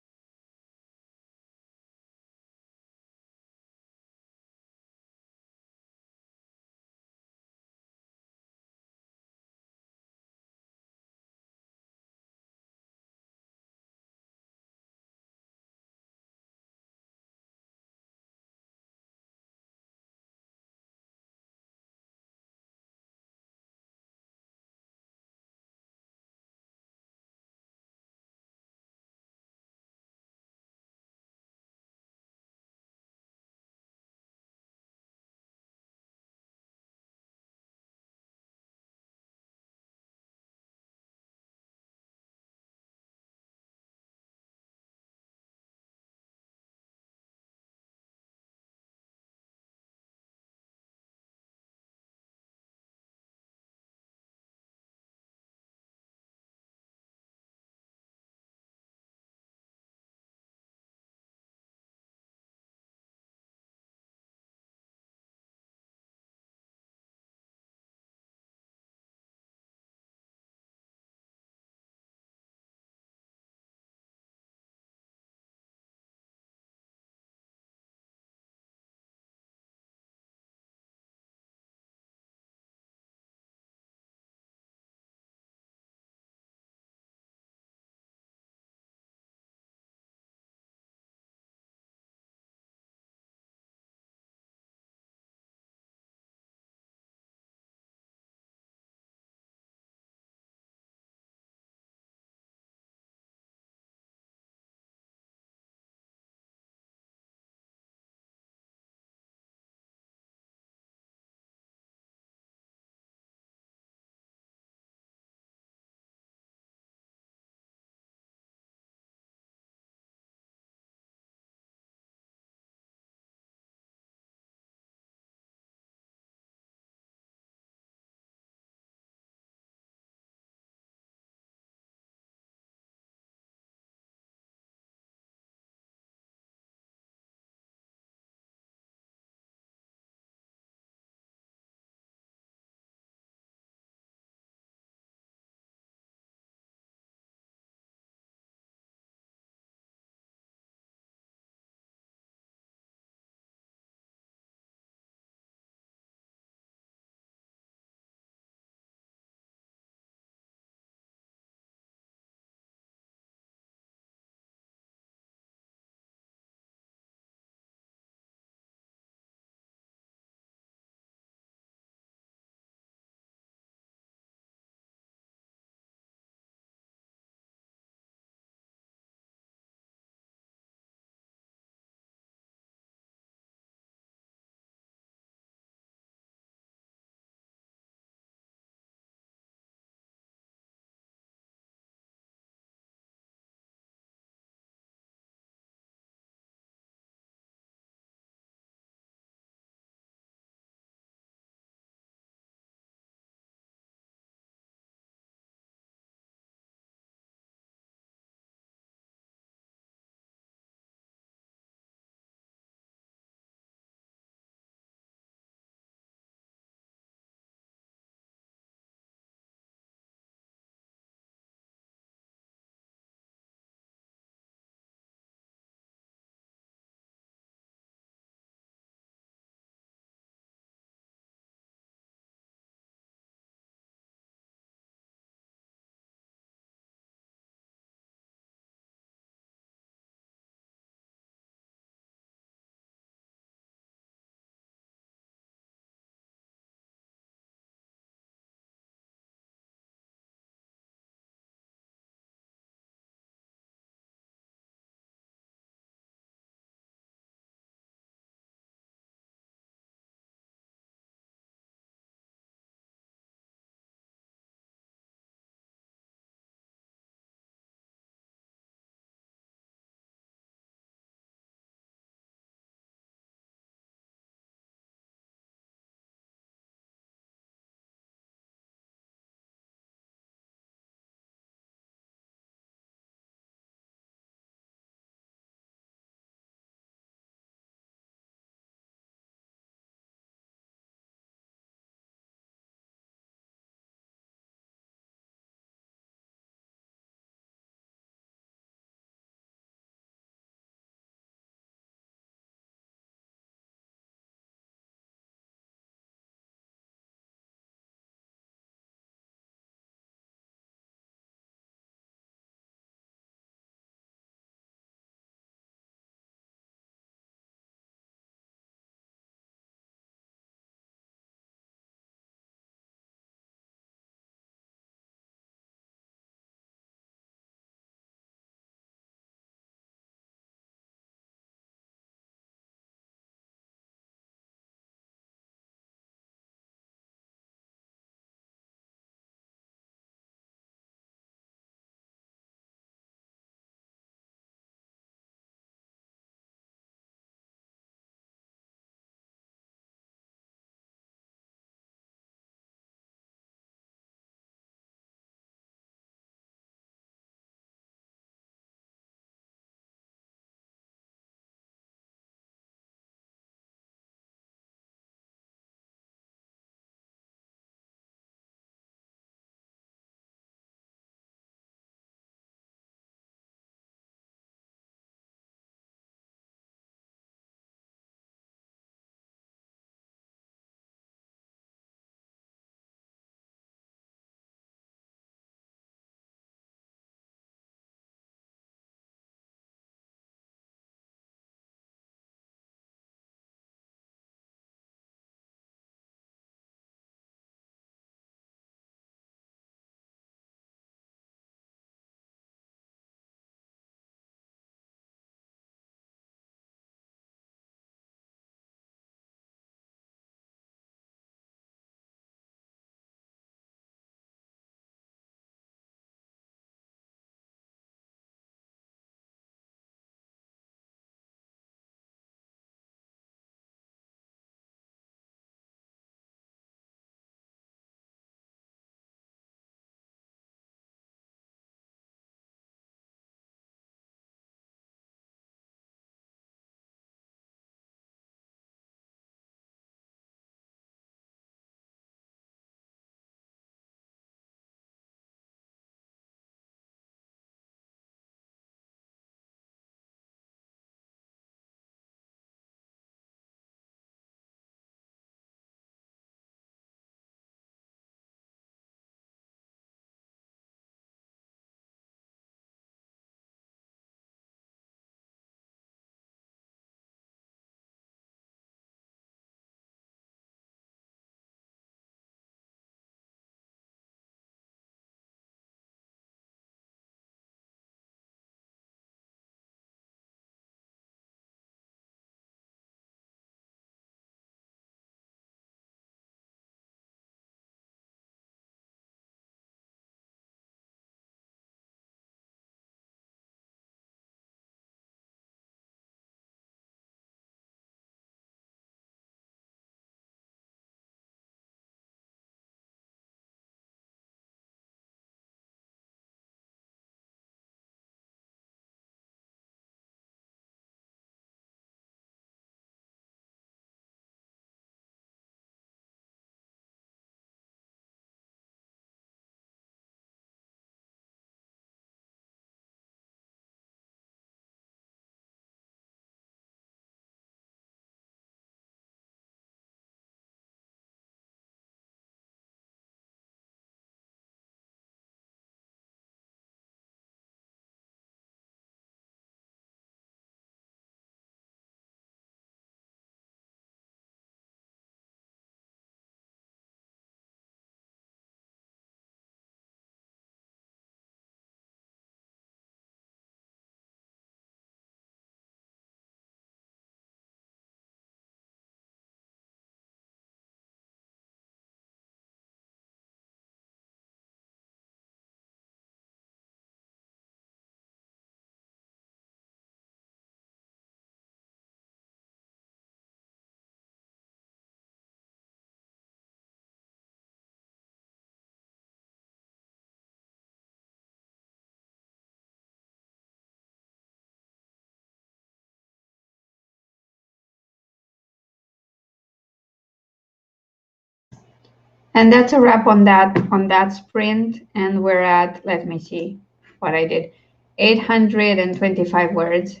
And that's a wrap on that sprint. And we're at, let me see what I did, 825 words.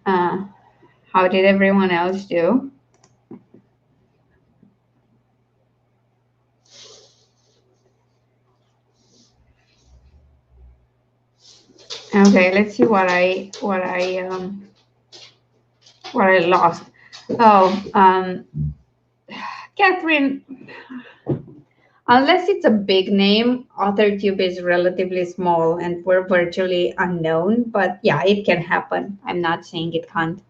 How did everyone else do? Okay, let's see what I lost. Oh, Catherine, unless it's a big name, authortube is relatively small and we're virtually unknown. But yeah, it can happen. I'm not saying it can't.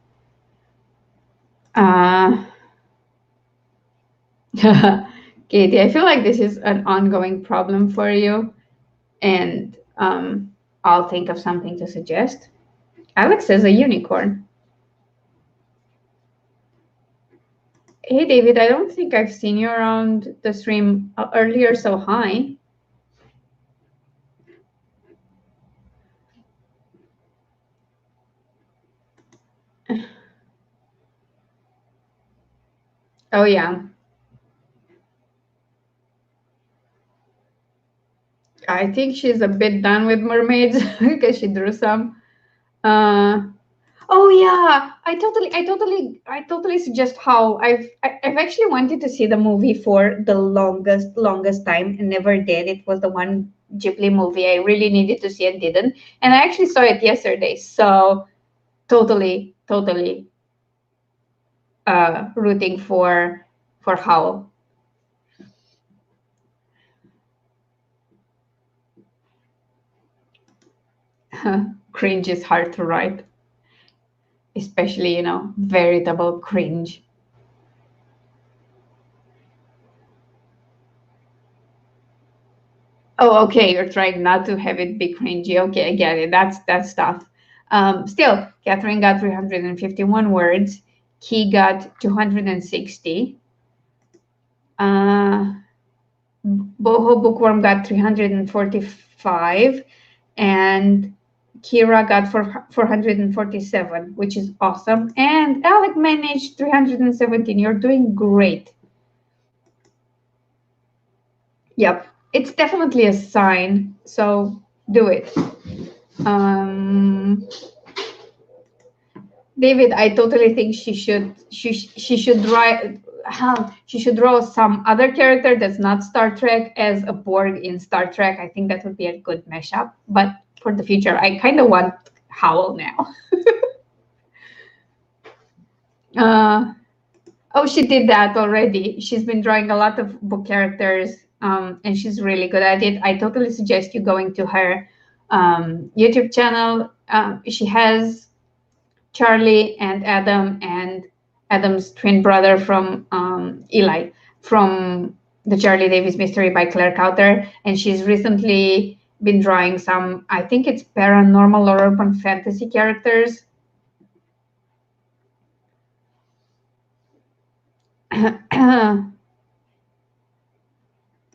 Katie, I feel like this is an ongoing problem for you, and I'll think of something to suggest. Alex says a unicorn. Hey, David, I don't think I've seen you around the stream earlier, so hi. Oh, yeah. I think she's a bit done with mermaids because she drew some. Oh yeah, I totally suggest how I've actually wanted to see the movie for the longest time and never did. It was the one Ghibli movie I really needed to see and didn't. And I actually saw it yesterday. So totally rooting for Howl. Cringe is hard to write, especially, veritable cringe. Oh, okay. You're trying not to have it be cringy. Okay, I get it. That's tough. Still, Catherine got 351 words. Key got 260. Boho Bookworm got 345, and Kira got 447, which is awesome. And Alec managed 317. You're doing great. Yep, it's definitely a sign. So do it. David, I totally think she should write. She should draw some other character that's not Star Trek as a Borg in Star Trek. I think that would be a good mashup. But for the future, I kind of want Howl now. Oh, she did that already. She's been drawing a lot of book characters, and she's really good at it. I totally suggest you going to her YouTube channel. She has Charlie and Adam and Adam's twin brother from Eli from the Charlie Davis Mystery by Claire Cowter. And she's recently been drawing some, I think it's paranormal or urban fantasy characters.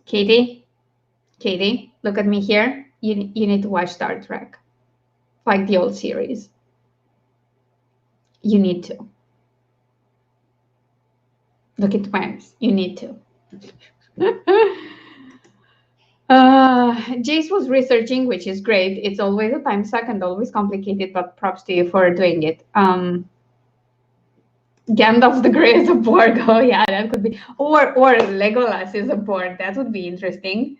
Katie, look at me here. You need to watch Star Trek, like the old series. You need to. Look at Whams. You need to. Jace was researching, which is great. It's always a time suck and always complicated, but props to you for doing it. Gandalf the Grey is a Borg. Oh yeah, that could be. Or Legolas is a Borg. That would be interesting.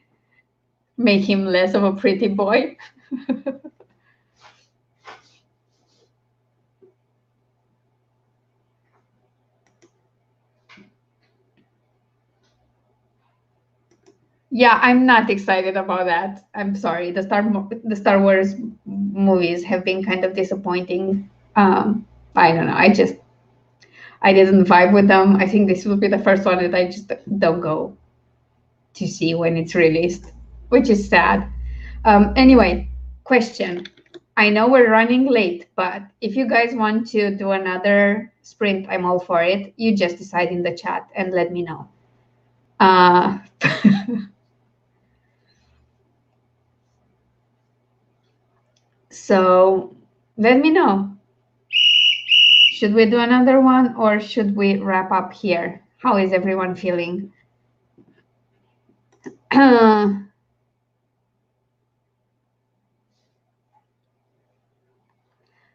Make him less of a pretty boy. Yeah, I'm not excited about that. I'm sorry. The Star Wars movies have been kind of disappointing. I don't know. I didn't vibe with them. I think this will be the first one that I just don't go to see when it's released, which is sad. Anyway, question. I know we're running late, but if you guys want to do another sprint, I'm all for it. You just decide in the chat and let me know. So let me know. Should we do another one or should we wrap up here? How is everyone feeling? No,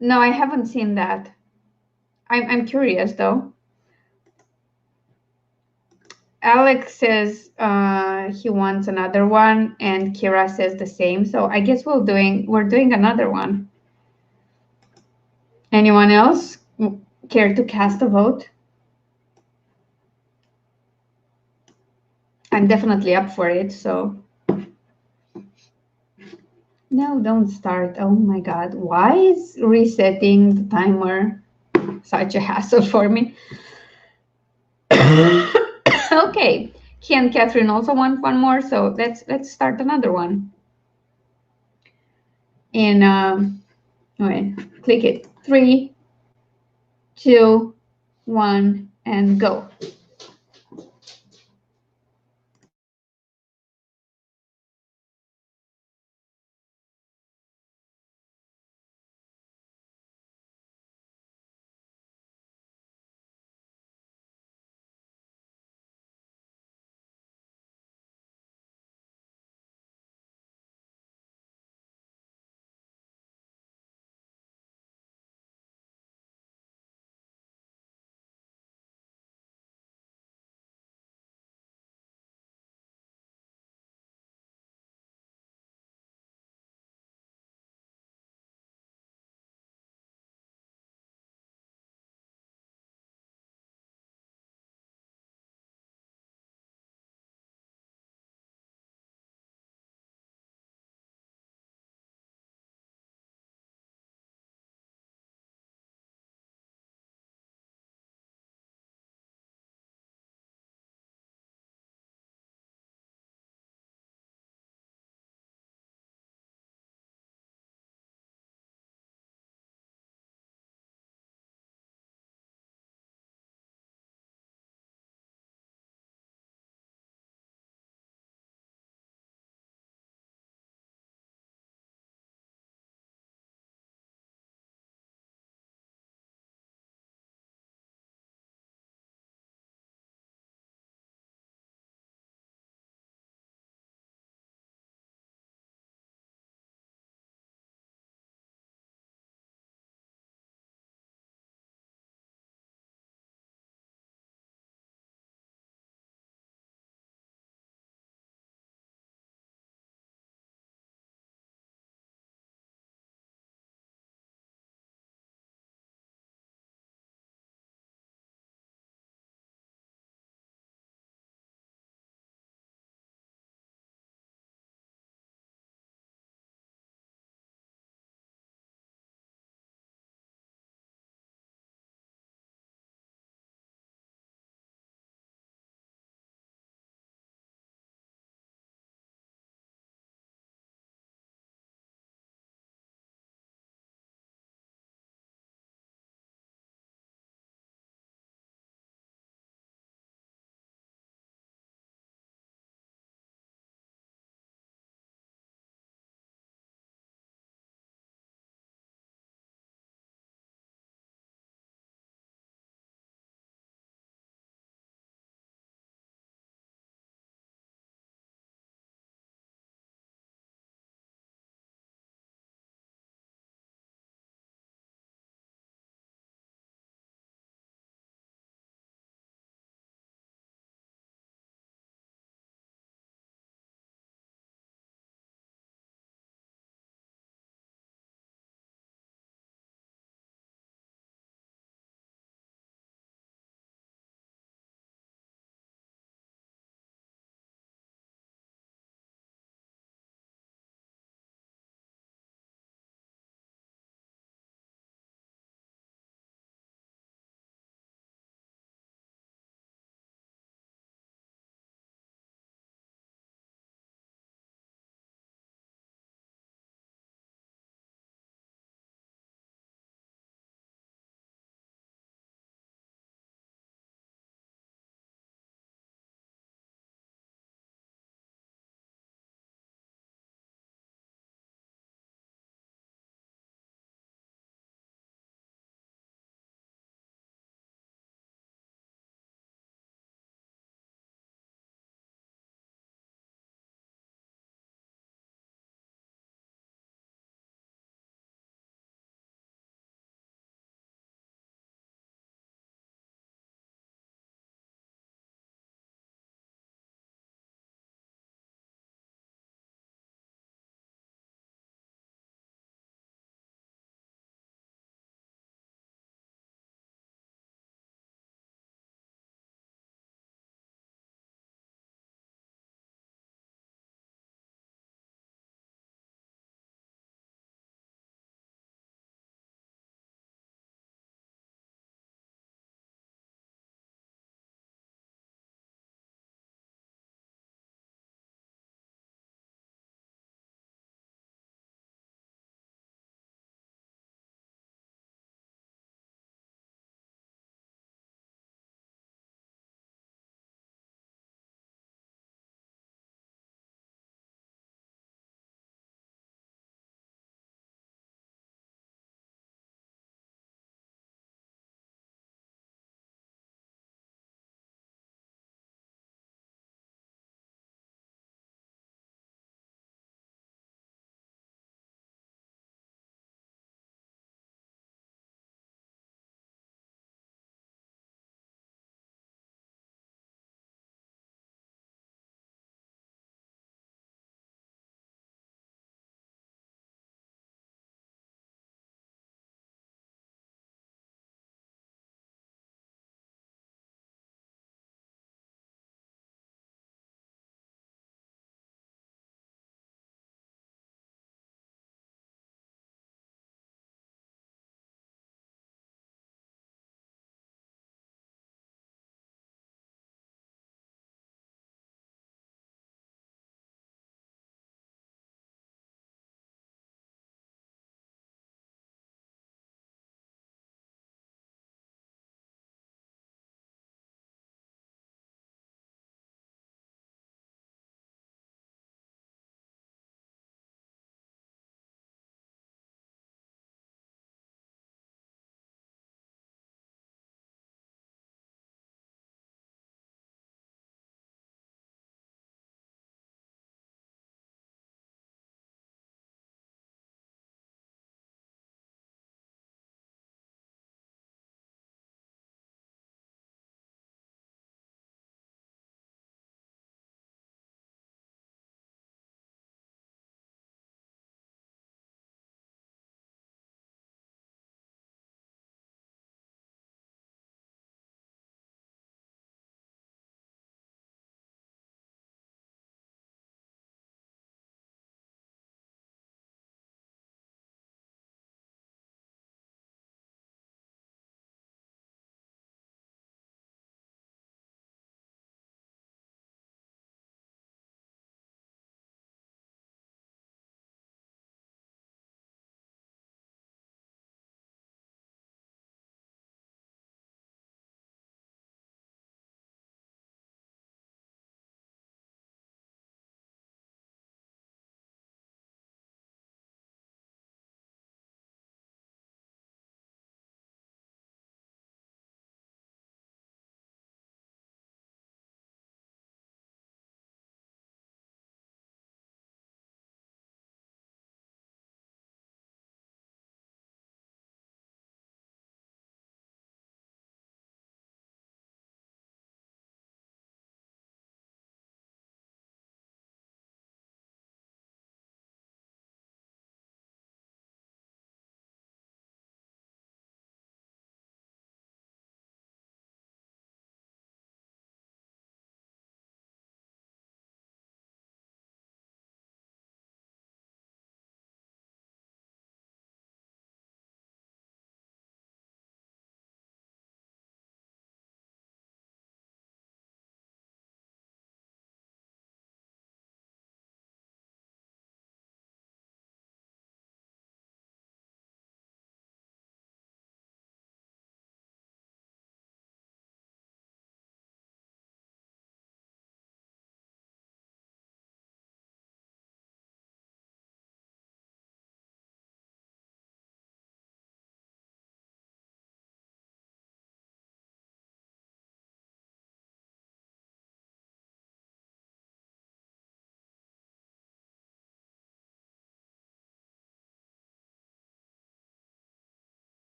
I haven't seen that. I'm curious though. Alex says he wants another one, and Kira says the same. So I guess we're doing another one. Anyone else care to cast a vote? I'm definitely up for it. So no, don't start. Oh my God, why is resetting the timer such a hassle for me? Okay, he and Catherine also want one more, so let's start another one. And wait, click it. 3, 2, 1, and go.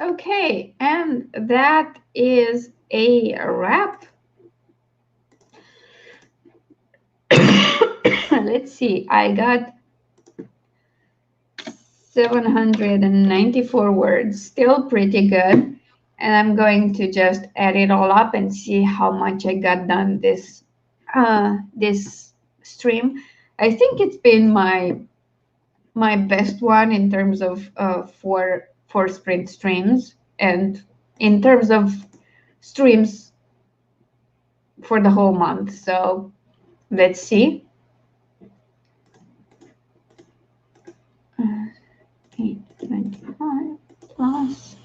Okay, and that is a wrap. Let's see, I got 794 words, still pretty good. And I'm going to just add it all up and see how much I got done this stream. I think it's been my best one in terms of four sprint streams, and in terms of streams for the whole month. So let's see. 825 plus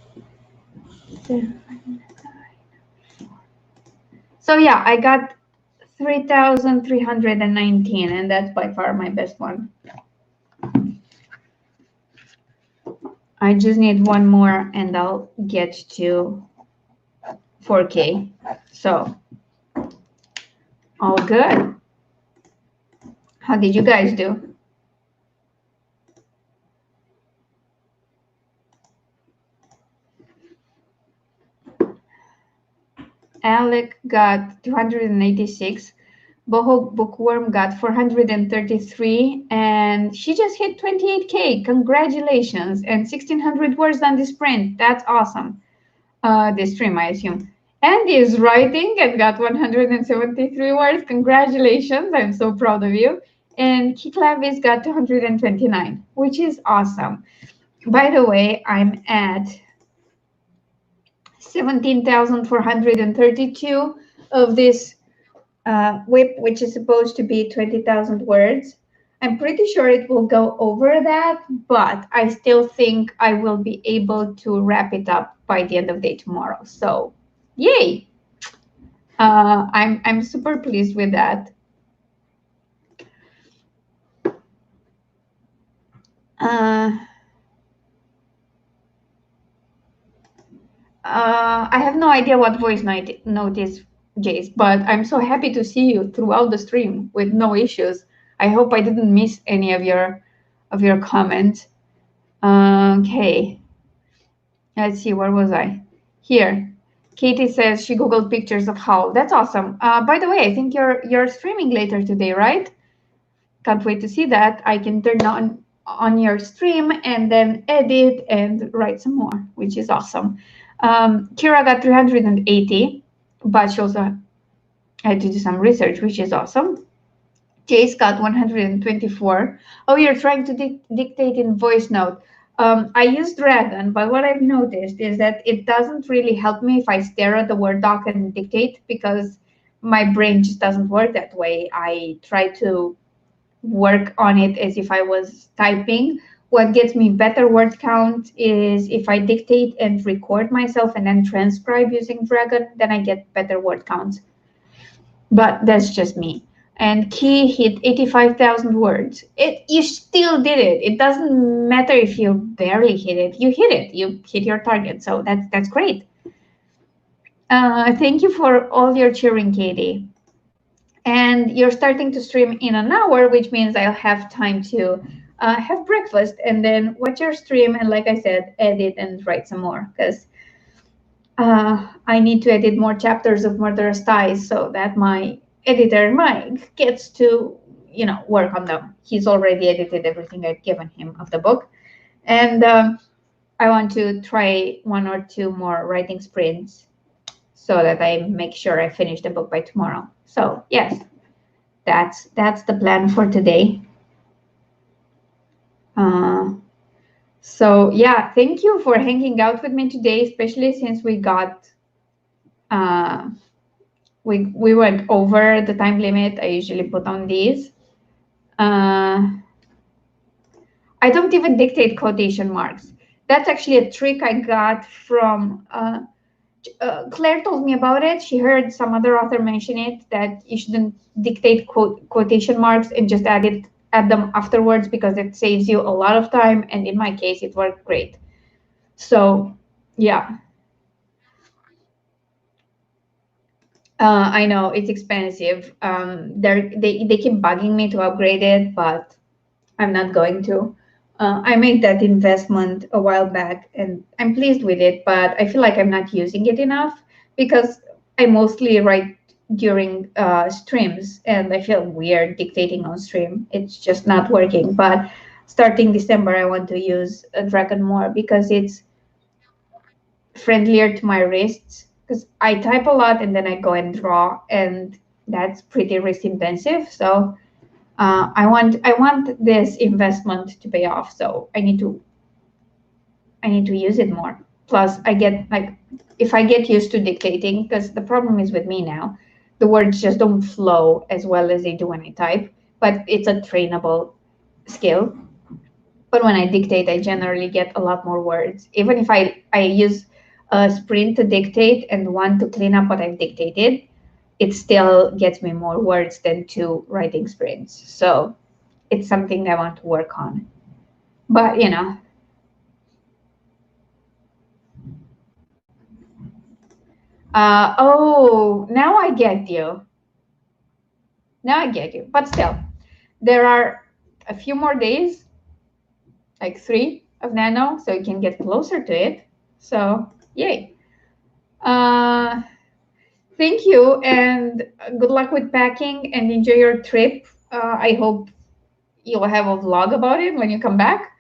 7. So yeah, I got 3,319, and that's by far my best one. I just need one more and I'll get to 4K. So all good. How did you guys do? Alec got 286. Boho Bookworm got 433, and she just hit 28K. Congratulations, and 1,600 words on this print. That's awesome. This stream, I assume. Andy is writing and got 173 words. Congratulations, I'm so proud of you. And Kiklavis got 229, which is awesome. By the way, I'm at 17,432 of this WIP, which is supposed to be 20,000 words. I'm pretty sure it will go over that, but I still think I will be able to wrap it up by the end of the day tomorrow. So, yay! I'm super pleased with that. I have no idea what voice note is, Jace, but I'm so happy to see you throughout the stream with no issues. I hope I didn't miss any of your comments. Okay, let's see, where was I? Here. Katie says she Googled pictures of Howl. That's awesome. By the way, I think you're streaming later today, right? Can't wait to see that. I can turn on your stream and then edit and write some more, which is awesome. Kira got 380, but she also had to do some research, which is awesome. Jace got 124. Oh, you're trying to dictate in voice note. I use Dragon, but what I've noticed is that it doesn't really help me if I stare at the Word doc and dictate, because my brain just doesn't work that way. I try to work on it as if I was typing. What gets me better word count is if I dictate and record myself and then transcribe using Dragon, then I get better word counts. But that's just me. And Key hit 85,000 words. You still did it. It doesn't matter if you barely hit it. You hit it. You hit your target. So that's great. Thank you for all your cheering, Katie. And you're starting to stream in an hour, which means I'll have time to have breakfast and then watch your stream. And like I said, edit and write some more, because I need to edit more chapters of Murderous Ties so that my editor, Mike, gets to, work on them. He's already edited everything I've given him of the book. And I want to try 1 or 2 more writing sprints so that I make sure I finish the book by tomorrow. So yes, that's the plan for today. So yeah, thank you for hanging out with me today, especially since we got we went over the time limit I usually put on these. I don't even dictate quotation marks. That's actually a trick I got from Claire told me about it. She heard some other author mention it, that you shouldn't dictate quotation marks and just add them afterwards, because it saves you a lot of time. And in my case, it worked great. So yeah. I know it's expensive. They keep bugging me to upgrade it, but I'm not going to. I made that investment a while back and I'm pleased with it, but I feel like I'm not using it enough because I mostly write during streams and I feel weird dictating on stream. It's just not working. But starting December, I want to use a Dragon more because it's friendlier to my wrists because I type a lot and then I go and draw and that's pretty wrist intensive. So I want this investment to pay off. So I need to use it more. Plus, I get like if I get used to dictating, because the problem is with me now, the words just don't flow as well as they do when I type. But it's a trainable skill. But when I dictate, I generally get a lot more words. Even if I use a sprint to dictate and one to clean up what I've dictated, it still gets me more words than two writing sprints. So it's something I want to work on. But you know, oh, now I get you. Now I get you. But still, there are a few more days, like 3 of Nano, so you can get closer to it. So, yay. Uh, thank you, and good luck with packing and enjoy your trip. I hope you'll have a vlog about it when you come back.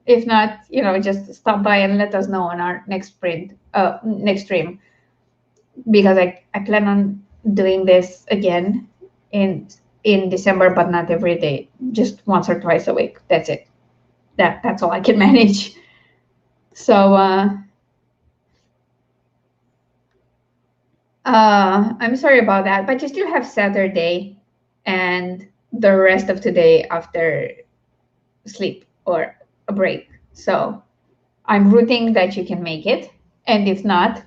If not, you know, just stop by and let us know on our next next stream. Because I plan on doing this again in December, but not every day, just once or twice a week. That's it. That's all I can manage. So I'm sorry about that, but you still have Saturday and the rest of today after sleep or a break. So I'm rooting that you can make it, and if not,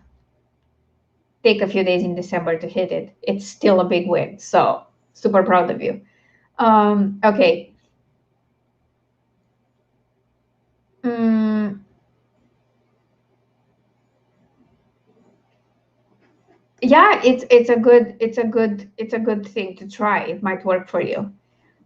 take a few days in December to hit it. It's still a big win. So super proud of you. Okay. Yeah, it's a good thing to try. It might work for you.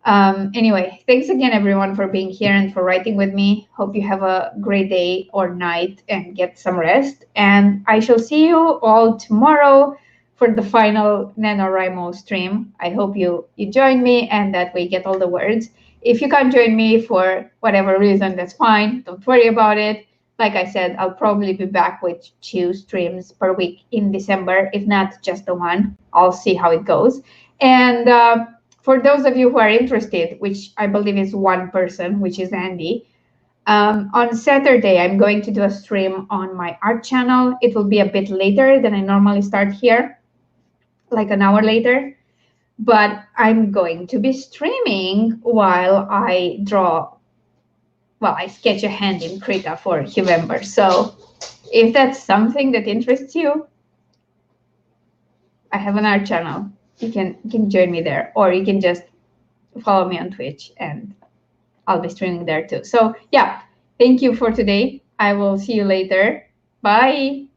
Anyway, thanks again everyone for being here and for writing with me. Hope you have a great day or night and get some rest. And I shall see you all tomorrow for the final NaNoWriMo stream. I hope you join me and that we get all the words. If you can't join me for whatever reason, that's fine. Don't worry about it. Like I said, I'll probably be back with 2 streams per week in December, if not just the one. I'll see how it goes. And for those of you who are interested, which I believe is one person, which is Andy, on Saturday, I'm going to do a stream on my art channel. It will be a bit later than I normally start here, like an hour later. But I'm going to be streaming while I draw, well, I sketch a hand in Krita for November. So if that's something that interests you, I have an art channel. You can join me there, or you can just follow me on Twitch and I'll be streaming there too. So yeah, thank you for today. I will see you later. Bye.